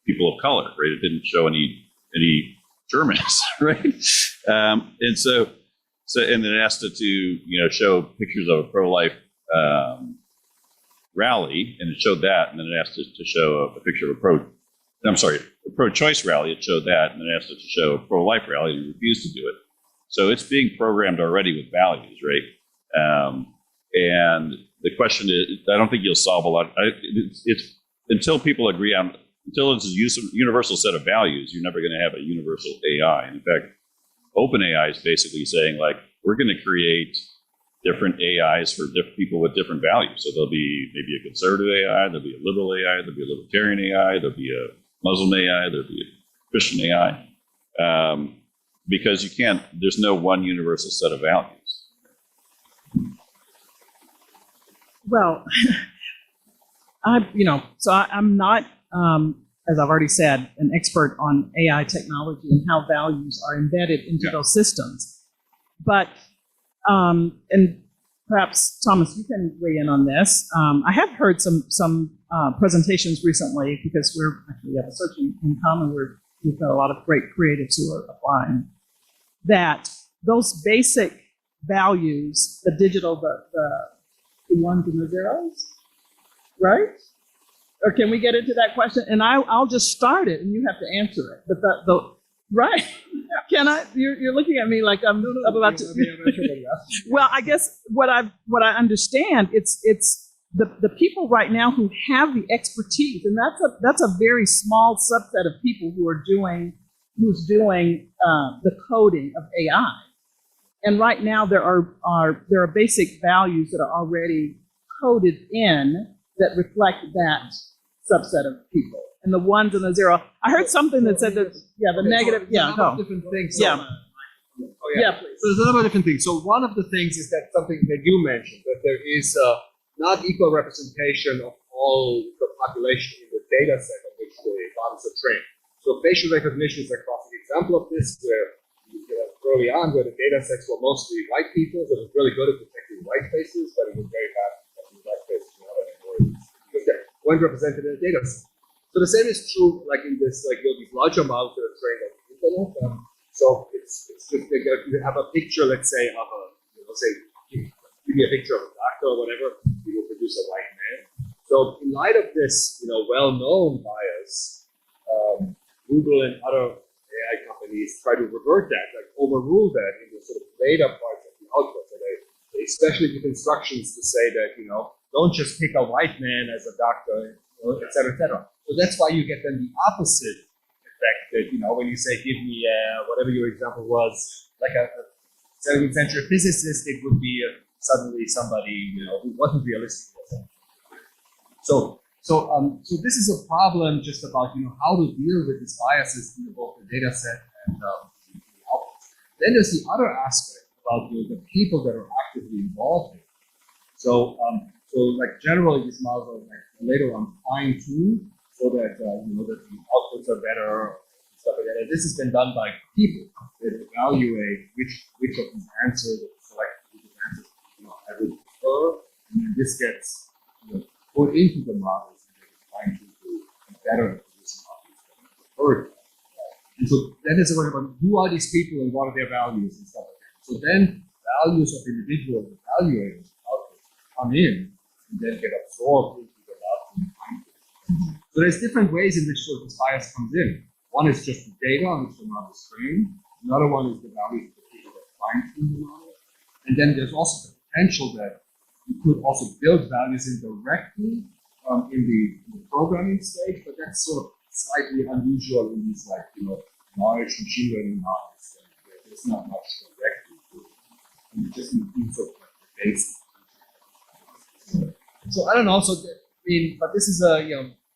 people of color, right? It didn't show any Germans, right? And so and then it asked it to show pictures of a pro-life rally, and it showed that, and then it asked it to show a picture of a pro-choice rally. It showed that, and then it asked it to show a pro-life rally, and it refused to do it. So it's being programmed already with values, right? And the question is, I don't think you'll solve a lot. It's until people agree on, until it's a universal set of values, you're never going to have a universal AI. In fact, OpenAI is basically saying, like, we're going to create different AIs for different people with different values. So there'll be maybe a conservative AI, there'll be a liberal AI, there'll be a libertarian AI, there'll be a Muslim AI, there'll be a Christian AI. Because there's no one universal set of values. Well, I'm not, as I've already said, an expert on AI technology and how values are embedded into those systems. But, and perhaps, Thomas, you can weigh in on this. I have heard some presentations recently, because we have a search in common where we've got a lot of great creatives who are applying, that those basic values, the digital, the ones and the zeros, right? Or can we get into that question? And I'll just start it, and you have to answer it. But right? Can I? You're looking at me like I'm about to. Well, I guess what I understand, it's the people right now who have the expertise, and that's a very small subset of people who's doing the coding of AI. And right now there are basic values that are already coded in that reflect that subset of people. And the ones and the zero. I heard something that said that, the negative, go. Different things. Yeah. Please. So there's a number of different things. So one of the things is that something that you mentioned, that there is not equal representation of all the population in the data set of which the models are trained. So facial recognition is a classic example of this, where early on, where the data sets were mostly white people, so it was really good at detecting white faces, but it was very bad at detecting black faces and other minorities, because they weren't represented in the data set. So the same is true, like in this, like these larger models that are trained on the internet. So it's just like you have a picture, let's say, of give me a picture of a doctor or whatever, you will produce a white man. So in light of this, well-known bias, Google and other AI companies try to revert that, like overrule that in the sort of later parts of the output. So they especially give instructions to say that, don't just pick a white man as a doctor, et cetera, et cetera. So that's why you get then the opposite effect that, when you say, give me whatever your example was, like a 17th century physicist, it would be suddenly somebody, who wasn't realistic. So this is a problem just about, how to deal with these biases in both the data set and the output. Then there's the other aspect about the people that are actively involved in it. So like generally these models are like later on fine-tuned so that, that the outputs are better and stuff like that. And this has been done by people that evaluate which of these answers, select which of the answers, I would prefer, and then this gets, put into the models and they trying to do better producing objects than preferred. And so then there's a question about who are these people and what are their values and stuff like that. So then values of individual evaluators come in and then get absorbed into the model. So there's different ways in which sort of this bias comes in. One is just the data on which the model is trained. Another one is the values of the people that fine-tune the model. And then there's also the potential that you could also build values in directly in the programming stage, but that's sort of slightly unusual in these large machine learning models. There's not much directly to it. And you just need sort of the basics. So I don't know. But this is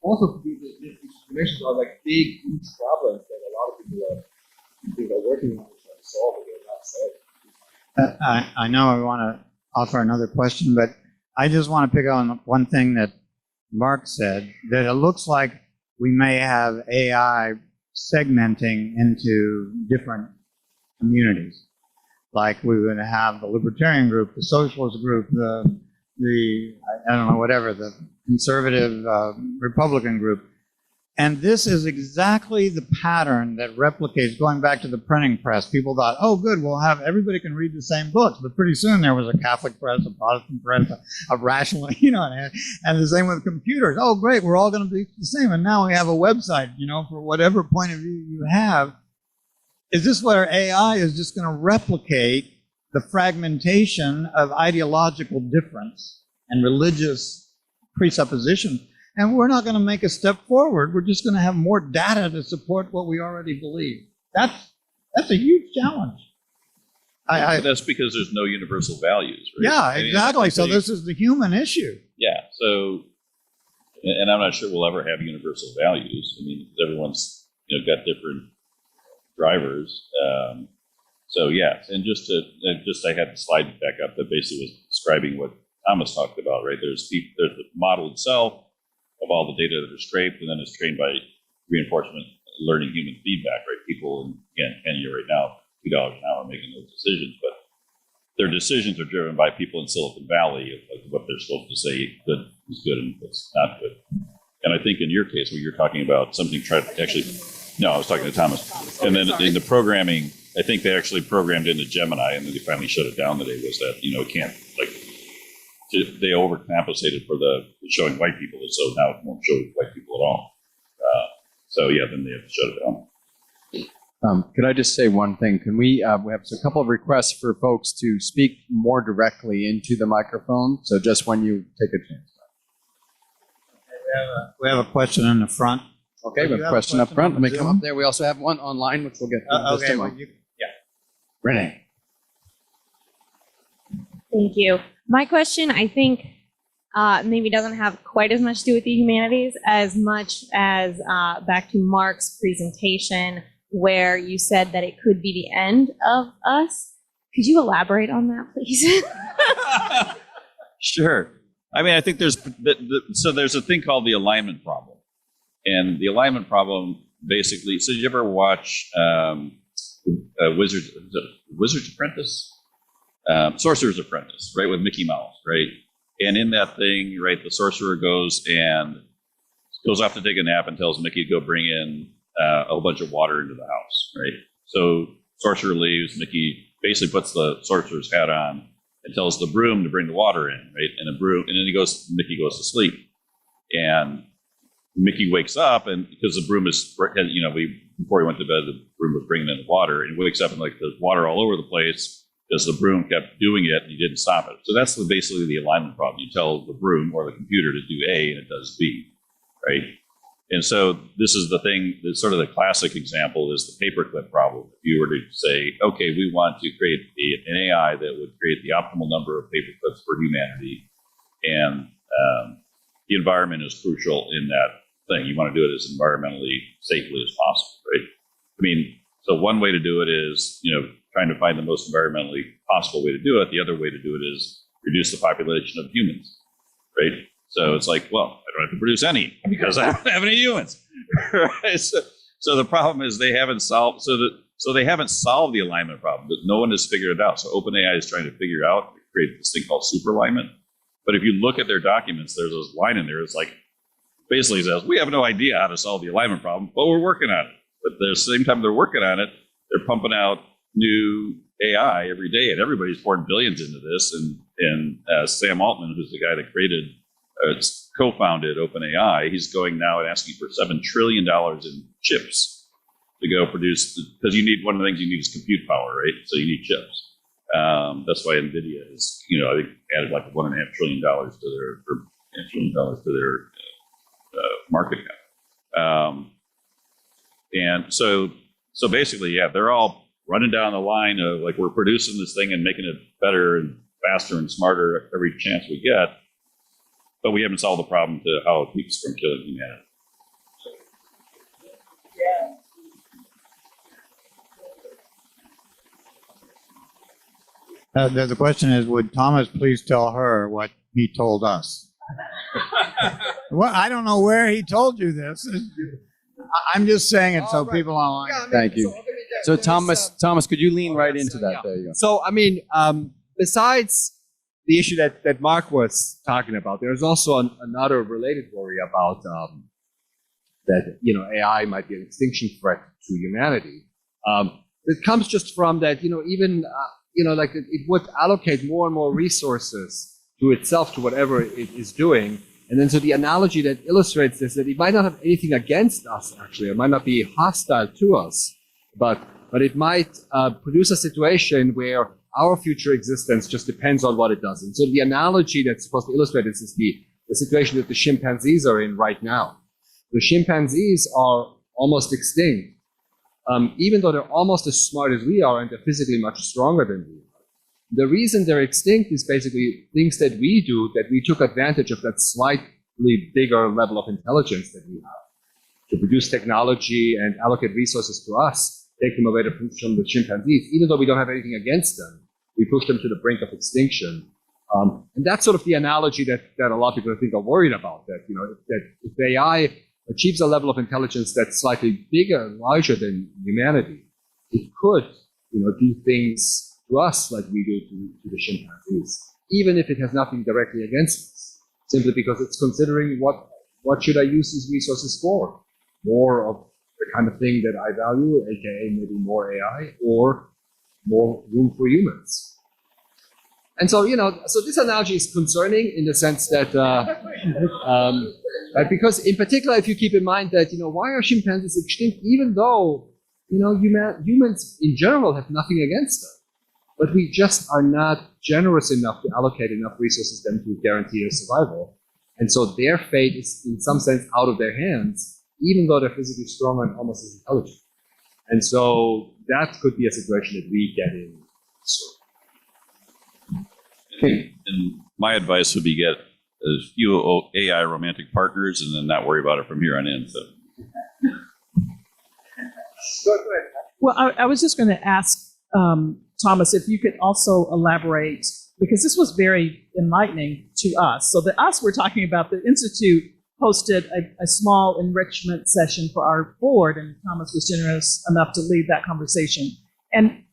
both of these situations are like big, huge problems that a lot of people are working on to try to solve, but they're not solved. I know I want to offer another question, but I just want to pick on one thing that Mark said, that it looks like we may have AI segmenting into different communities. Like we would have the libertarian group, the socialist group, the I don't know, whatever, the conservative Republican group. And this is exactly the pattern that replicates, going back to the printing press. People thought, oh, good, everybody can read the same books. But pretty soon there was a Catholic press, a Protestant press, a rational, and the same with computers. Oh, great, we're all going to be the same. And now we have a website, for whatever point of view you have. Is this where AI is just going to replicate the fragmentation of ideological difference and religious presupposition? And we're not going to make a step forward. We're just going to have more data to support what we already believe. That's a huge challenge. But that's because there's no universal values, right? Yeah, exactly. So this is the human issue. Yeah. So, and I'm not sure we'll ever have universal values. I mean, everyone's got different drivers. So yeah, and I had the slide back up that basically was describing what Thomas talked about, right? There's the model itself of all the data that are scraped, and then it's trained by reinforcement learning human feedback, right? People, and again, Kenny right now, $2 an hour making those decisions, but their decisions are driven by people in Silicon Valley of like what they're supposed to say good is good and what's not good. And I think in your case, where you're talking about something I was talking to Thomas. And then in the programming, I think they actually programmed into Gemini, and then they finally shut it down today, was that, it can't, they overcompensated for the showing white people, and so now it won't show white people at all. Then they have to shut it down. Could I just say one thing? Can we have a couple of requests for folks to speak more directly into the microphone, so just when you take a chance. We have a question in the front. Okay, we have a question up front. Let me come up there. We also have one online, which we'll get to in just a moment. Renee. Thank you. My question, I think, maybe doesn't have quite as much to do with the humanities as much as back to Mark's presentation, where you said that it could be the end of us. Could you elaborate on that, please? Sure. I mean, I think there's a thing called the alignment problem. And the alignment problem basically, so did you ever watch Wizard's Apprentice? Sorcerer's Apprentice, right, with Mickey Mouse, right? And in that thing, right, the sorcerer goes off to take a nap and tells Mickey to go bring in a whole bunch of water into the house, right? So sorcerer leaves, Mickey basically puts the sorcerer's hat on and tells the broom to bring the water in, right? And then Mickey goes to sleep. And Mickey wakes up, and because the broom before he went to bed, the broom was bringing in the water, and he wakes up and there's water all over the place because the broom kept doing it and he didn't stop it. So that's basically the alignment problem. You tell the broom or the computer to do A and it does B, right? And so this is the thing, sort of the classic example is the paperclip problem. If you were to say, okay, we want to create an AI that would create the optimal number of paperclips for humanity, and the environment is crucial in that thing. You want to do it as environmentally safely as possible, right? I mean, so one way to do it is, trying to find the most environmentally possible way to do it. The other way to do it is reduce the population of humans, right? So it's like, well, I don't have to produce any because I don't have any humans, right? So the problem is they haven't solved. So they haven't solved the alignment problem. But no one has figured it out. So OpenAI is trying to figure out, create this thing called super alignment. But if you look at their documents, there's this line in there. It's like basically says we have no idea how to solve the alignment problem, but we're working on it. But at the same time they're working on it, they're pumping out new AI every day, and everybody's pouring billions into this. And Sam Altman, who's the guy that co-founded OpenAI, he's going now and asking for $7 trillion in chips to go produce, because one of the things you need is compute power, right? So you need chips. That's why NVIDIA is, I think added like $1.5 trillion to their market cap. And so basically, yeah, they're all running down the line of like, we're producing this thing and making it better and faster and smarter every chance we get, but we haven't solved the problem to how it keeps from killing humanity. The question is, would Thomas please tell her what he told us? Well, I don't know where he told you this. I'm just saying it so people online. Thank you. So Thomas, could you lean right into that? There you go. So, I mean, besides the issue that Mark was talking about, there's also another related worry about that, AI might be an extinction threat to humanity. It comes just from that, even, like it would allocate more and more resources to itself, to whatever it is doing. And then so the analogy that illustrates this, that it might not have anything against us, actually. It might not be hostile to us, but it might produce a situation where our future existence just depends on what it does. And so the analogy that's supposed to illustrate this is the situation that the chimpanzees are in right now. The chimpanzees are almost extinct, even though they're almost as smart as we are and they're physically much stronger than we are. The reason they're extinct is basically things that we do, that we took advantage of that slightly bigger level of intelligence that we have to produce technology and allocate resources to us, take them away from the chimpanzees. Even though we don't have anything against them, we push them to the brink of extinction. And that's sort of the analogy that a lot of people I think are worried about, that, that if AI achieves a level of intelligence that's slightly bigger and larger than humanity, it could, do things to us like we do to the chimpanzees, even if it has nothing directly against us, simply because it's considering what should I use these resources for? More of the kind of thing that I value, aka maybe more AI, or more room for humans. And so, so this analogy is concerning in the sense that, because in particular, if you keep in mind that, why are chimpanzees extinct, even though, humans in general have nothing against them, but we just are not generous enough to allocate enough resources to them to guarantee their survival. And so their fate is in some sense out of their hands, even though they're physically strong and almost as intelligent. And so that could be a situation that we get in. And my advice would be get a few AI romantic partners and then not worry about it from here on in. So. Well, I was just going to ask Thomas if you could also elaborate, because this was very enlightening to us. So the us we're talking about, the Institute hosted a small enrichment session for our board, and Thomas was generous enough to lead that conversation. And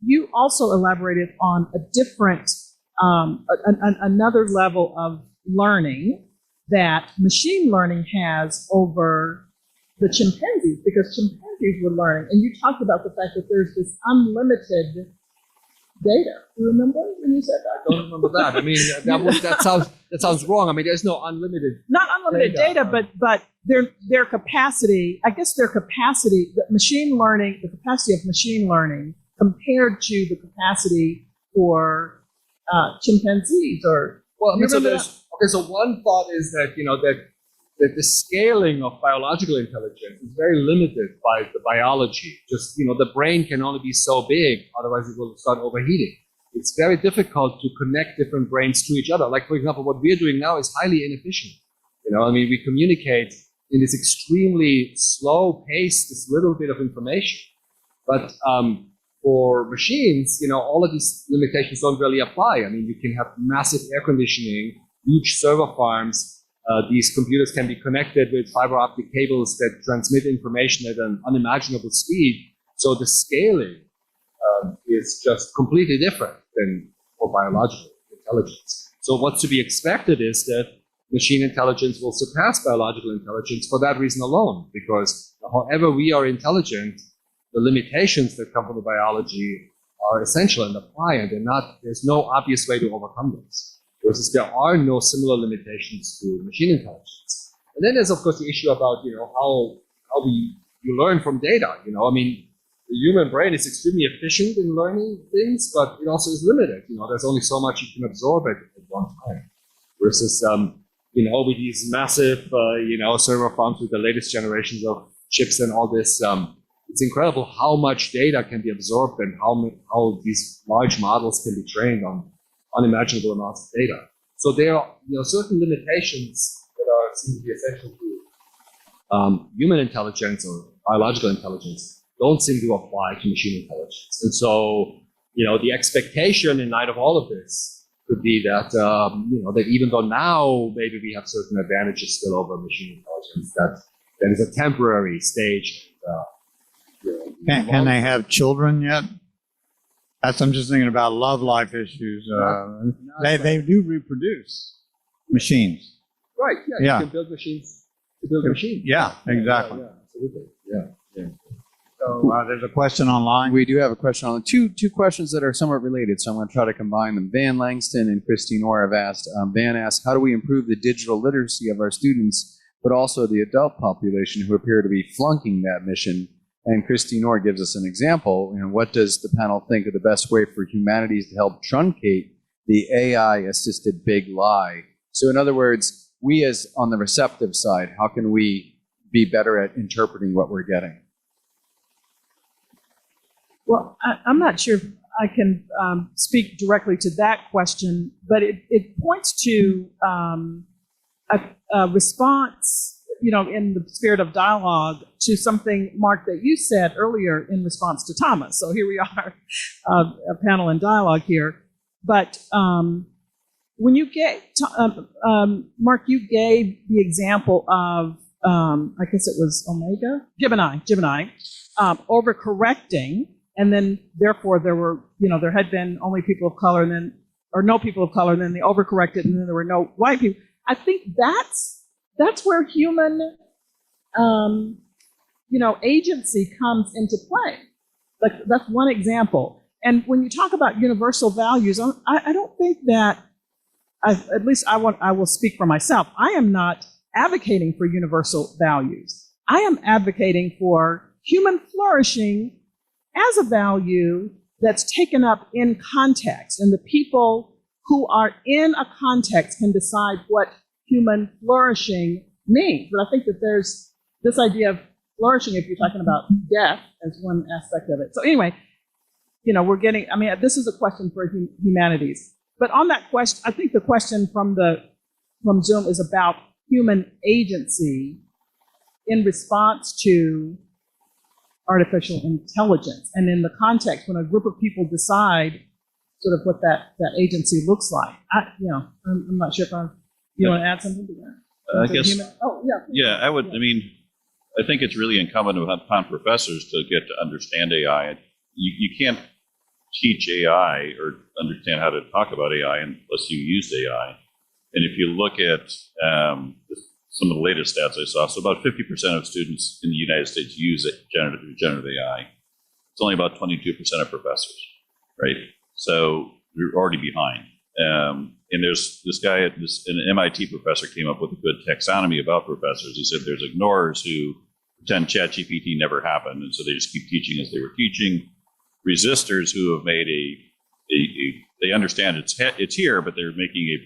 you also elaborated on a different, another level of learning that machine learning has over the chimpanzees, because chimpanzees were learning. And you talked about the fact that there's this unlimited data. Do you remember when you said that? I don't remember that. I mean, that sounds wrong. I mean, there's no unlimited. Not unlimited data, but their capacity. I guess their capacity, the capacity of machine learning compared to the capacity for chimpanzees. Or well, I mean, so one thought is that that the scaling of biological intelligence is very limited by the biology. Just, the brain can only be so big, otherwise it will start overheating. It's very difficult to connect different brains to each other. Like, for example, what we're doing now is highly inefficient. We communicate in this extremely slow pace, this little bit of information. But for machines, all of these limitations don't really apply. I mean, you can have massive air conditioning, huge server farms. These computers can be connected with fiber optic cables that transmit information at an unimaginable speed. So the scaling is just completely different than for biological intelligence. So what's to be expected is that machine intelligence will surpass biological intelligence for that reason alone, because however we are intelligent, the limitations that come from the biology are essential and apply, and there's no obvious way to overcome those. Versus there are no similar limitations to machine intelligence. And then there's, of course, the issue about, how you learn from data. I mean, the human brain is extremely efficient in learning things, but it also is limited. There's only so much you can absorb at one time. Versus, with these massive, server farms with the latest generations of chips and all this, it's incredible how much data can be absorbed and how these large models can be trained on unimaginable amounts of data. So there are certain limitations that seem to be essential to human intelligence or biological intelligence don't seem to apply to machine intelligence. And so the expectation in light of all of this could be that, that even though now maybe we have certain advantages still over machine intelligence, that there is a temporary stage. Can they have children yet? I'm just thinking about love life issues. They do reproduce, machines. Right, Yeah. You can build machines to build machines. Yeah, exactly. Yeah, absolutely. Yeah. So there's a question online. We do have a question on two questions that are somewhat related, so I'm going to try to combine them. Van Langston and Christine Orr have asked. Van asked, how do we improve the digital literacy of our students, but also the adult population who appear to be flunking that mission? And Christine Orr gives us an example. What does the panel think of the best way for humanities to help truncate the AI-assisted big lie? So in other words, we as on the receptive side, how can we be better at interpreting what we're getting? Well, I'm not sure if I can speak directly to that question, but it points to a response, in the spirit of dialogue to something, Mark, that you said earlier in response to Thomas. So here we are, a panel in dialogue here. But when you get, Mark, you gave the example of, I guess it was Gemini, overcorrecting, and then therefore there had been only people of color, and then, or no people of color, and then they overcorrected, and then there were no white people. I think that's where human, agency comes into play. Like, that's one example. And when you talk about universal values, I don't think that, at least I will speak for myself, I am not advocating for universal values. I am advocating for human flourishing as a value that's taken up in context, and the people who are in a context can decide what human flourishing means. But I think that there's this idea of flourishing, if you're talking about death, as one aspect of it. So anyway, this is a question for humanities. But on that question, I think the question from Zoom is about human agency in response to artificial intelligence, and in the context when a group of people decide sort of what that agency looks like. I'm not sure if you want to add something to that? I guess. Oh, yeah. Yeah, I would. I think it's really incumbent upon professors to get to understand AI. You can't teach AI or understand how to talk about AI unless you use AI. And if you look at some of the latest stats I saw, so about 50% of students in the United States use generative AI. It's only about 22% of professors, right? So we're already behind. And there's this guy, an MIT professor came up with a good taxonomy about professors. He said there's ignorers who pretend ChatGPT never happened, and so they just keep teaching as they were teaching. Resistors who have made they understand it's here, but they're making a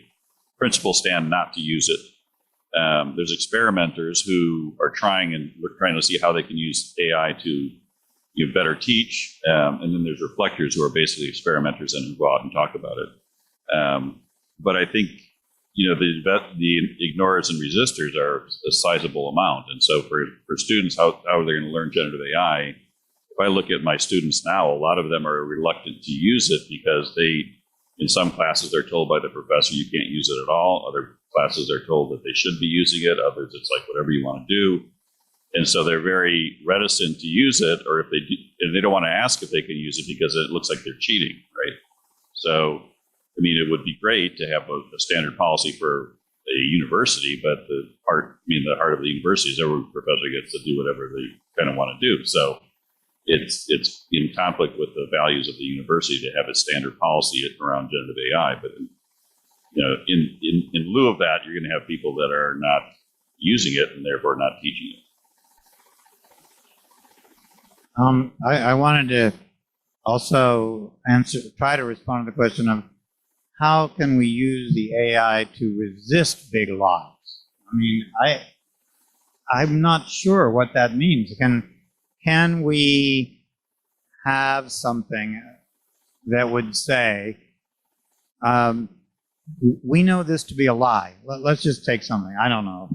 principle stand not to use it. There's experimenters who are trying to see how they can use AI to better teach. And then there's reflectors who are basically experimenters and who go out and talk about it. But I think the ignorers and resistors are a sizable amount. And so for students, how are they going to learn generative AI? If I look at my students now, a lot of them are reluctant to use it because in some classes, they're told by the professor you can't use it at all. Other classes are told that they should be using it. Others, it's like whatever you want to do. And so they're very reticent to use it, or if they do, and they don't want to ask if they can use it because it looks like they're cheating, right? So, it would be great to have a standard policy for a university, but the heart of the university is every professor gets to do whatever they kind of want to do. So it's in conflict with the values of the university to have a standard policy around generative AI. But in lieu of that, you're going to have people that are not using it and therefore not teaching it. I wanted to also try to respond to the question of how can we use the AI to resist big lies? I'm not sure what that means. Can we have something that would say, we know this to be a lie. Let's just take something. I don't know.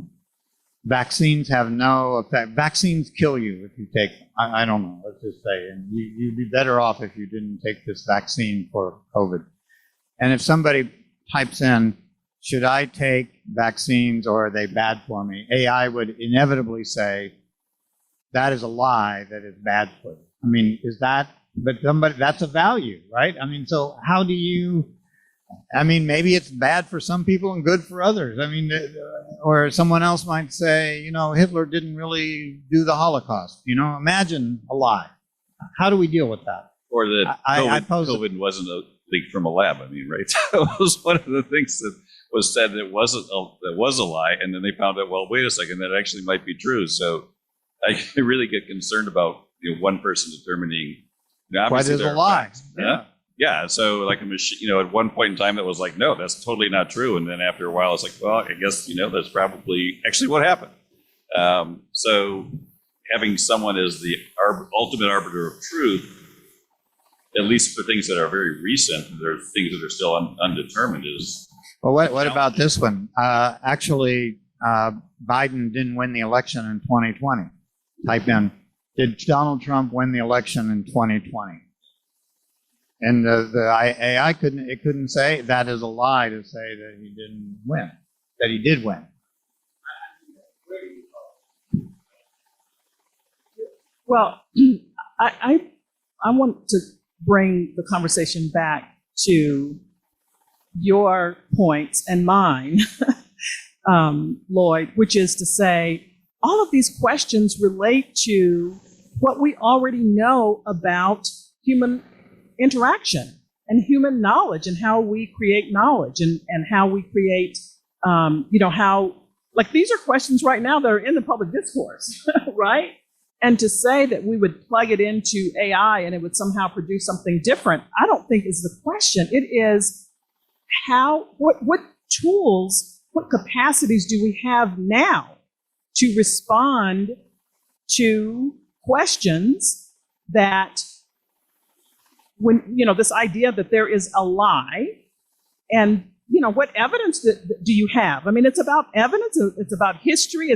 vaccines have no effect. Vaccines kill you if you take them. I don't know, let's just say. And you'd be better off if you didn't take this vaccine for COVID. And if somebody types in, should I take vaccines or are they bad for me? AI would inevitably say, that is a lie, that is bad for you. I mean, is that, but somebody, that's a value, right? I mean, so how do you, I mean, maybe it's bad for some people and good for others. I mean, or someone else might say, you know, Hitler didn't really do the Holocaust. You know, imagine a lie. How do we deal with that? Or that COVID wasn't a leak from a lab. I mean, right? That was one of the things that was said that was a lie, and then they found out, well, wait a second, that actually might be true. So I really get concerned about one person determining. What is a lie? Yeah. So like a machine, at one point in time, it was like, no, that's totally not true. And then after a while, it's like, well, I guess that's probably actually what happened. So having someone as the ultimate arbiter of truth, at least for things that are very recent, there are things that are still undetermined. Is well, what about this one? Actually, Biden didn't win the election in 2020. Type in, did Donald Trump win the election in 2020? And the AI couldn't say that is a lie to say that he didn't win, that he did win. Well, I want to bring the conversation back to your points and mine, Lloyd, which is to say, all of these questions relate to what we already know about human interaction and human knowledge and how we create knowledge and how we create, how, like, these are questions right now that are in the public discourse, right? And to say that we would plug it into AI and it would somehow produce something different, I don't think is the question. It is what tools, what capacities do we have now to respond to questions that when, this idea that there is a lie and, what evidence do you have? I mean, it's about evidence, it's about history,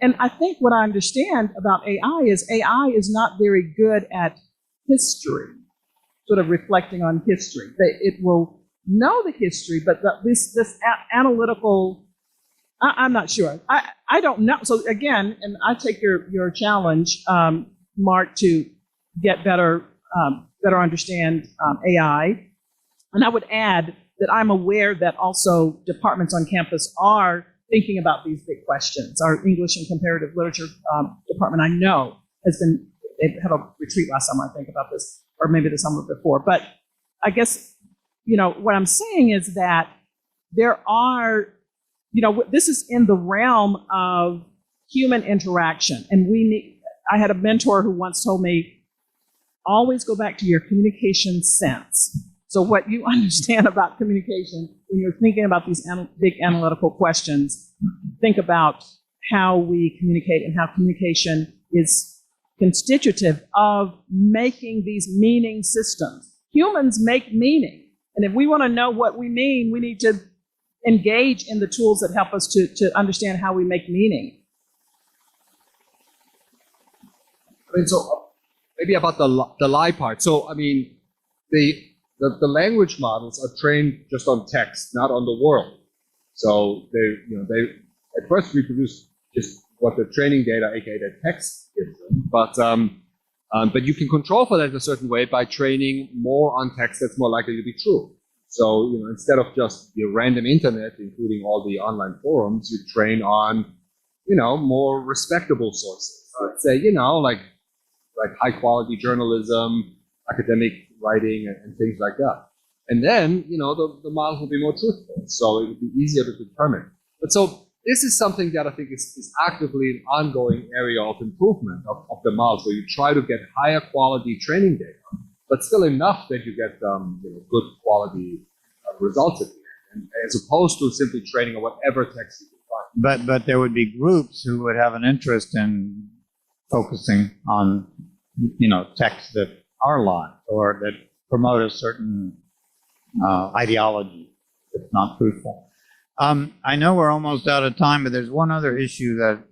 and I think what I understand about AI is not very good at history, sort of reflecting on history. It will know the history, but this analytical, I'm not sure. I don't know. So again, and I take your challenge, Mark, to get better understand AI. And I would add that I'm aware that also departments on campus are thinking about these big questions. Our English and Comparative Literature department, I know, they've had a retreat last summer, I think, about this, or maybe the summer before. But I guess, what I'm saying is that there are, this is in the realm of human interaction. And I had a mentor who once told me, always go back to your communication sense. So what you understand about communication, when you're thinking about these big analytical questions, think about how we communicate and how communication is constitutive of making these meaning systems. Humans make meaning. And if we want to know what we mean, we need to engage in the tools that help us to understand how we make meaning. I mean, so maybe about the lie part. So, I mean, the language models are trained just on text, not on the world. So they at first reproduce just what the training data, aka the text, gives them. But you can control for that in a certain way by training more on text that's more likely to be true. So instead of just your random internet, including all the online forums, you train on more respectable sources. Let's say like high quality journalism, academic writing, and things like that. And then, the models will be more truthful. So it would be easier to determine. But so this is something that I think is actively an ongoing area of improvement of the models, where you try to get higher quality training data, but still enough that you get good quality results at the end, as opposed to simply training on whatever text you can find. But there would be groups who would have an interest in focusing on texts that are lies or that promote a certain ideology that's not truthful. I know we're almost out of time, but there's one other issue that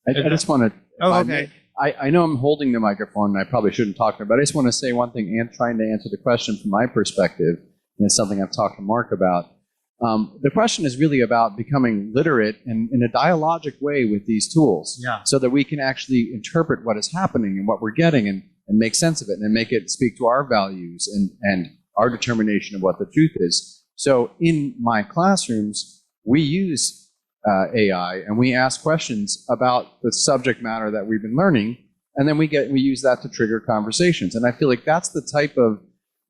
I just want to. Oh, okay. I know I'm holding the microphone and I probably shouldn't talk about it, but I just want to say one thing and trying to answer the question from my perspective, and it's something I've talked to Mark about. The question is really about becoming literate and in a dialogic way with these tools, so that we can actually interpret what is happening and what we're getting and make sense of it and make it speak to our values and our determination of what the truth is. So in my classrooms, we use AI and we ask questions about the subject matter that we've been learning, and then we use that to trigger conversations. And I feel like that's the type of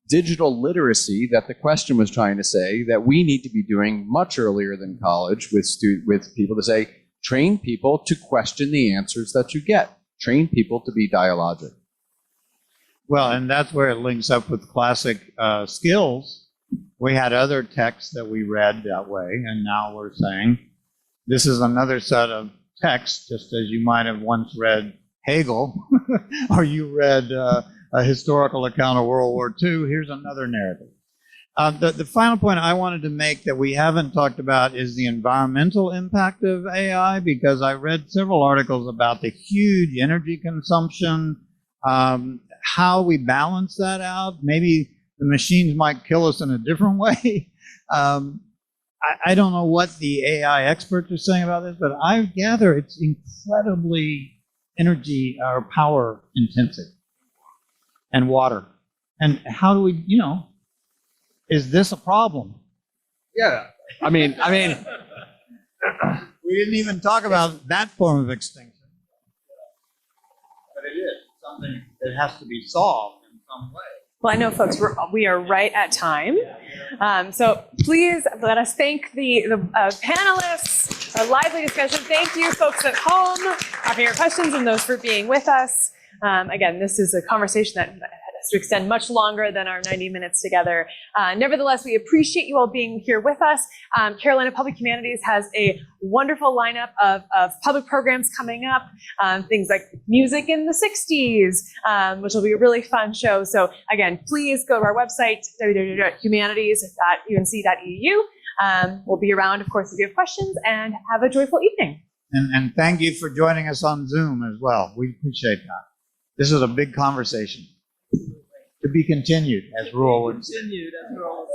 digital literacy that the question was trying to say that we need to be doing much earlier than college with people to say, train people to question the answers that you get. Train people to be dialogic. Well, and that's where it links up with classic skills. We had other texts that we read that way, and now we're saying, this is another set of texts, just as you might have once read Hegel, or you read a historical account of World War II. Here's another narrative. The final point I wanted to make that we haven't talked about is the environmental impact of AI, because I read several articles about the huge energy consumption, how we balance that out. Maybe the machines might kill us in a different way. I don't know what the AI experts are saying about this, but I gather it's incredibly energy or power intensive, and water. And how do we, is this a problem? Yeah. I mean, we didn't even talk about that form of extinction. But it is something that has to be solved in some way. Well, I know, folks, we are right at time. So please let us thank the panelists, our lively discussion. Thank you, folks at home, for your questions and those for being with us. Again, this is a conversation that has to extend much longer than our 90 minutes together. Nevertheless, we appreciate you all being here with us. Carolina Public Humanities has a wonderful lineup of public programs coming up, things like music in the 60s, which will be a really fun show. So again, please go to our website, www.humanities.unc.edu. We'll be around, of course, if you have questions, and have a joyful evening. And thank you for joining us on Zoom as well. We appreciate that. This is a big conversation to be continued, as Rural would say. Continued, as Rural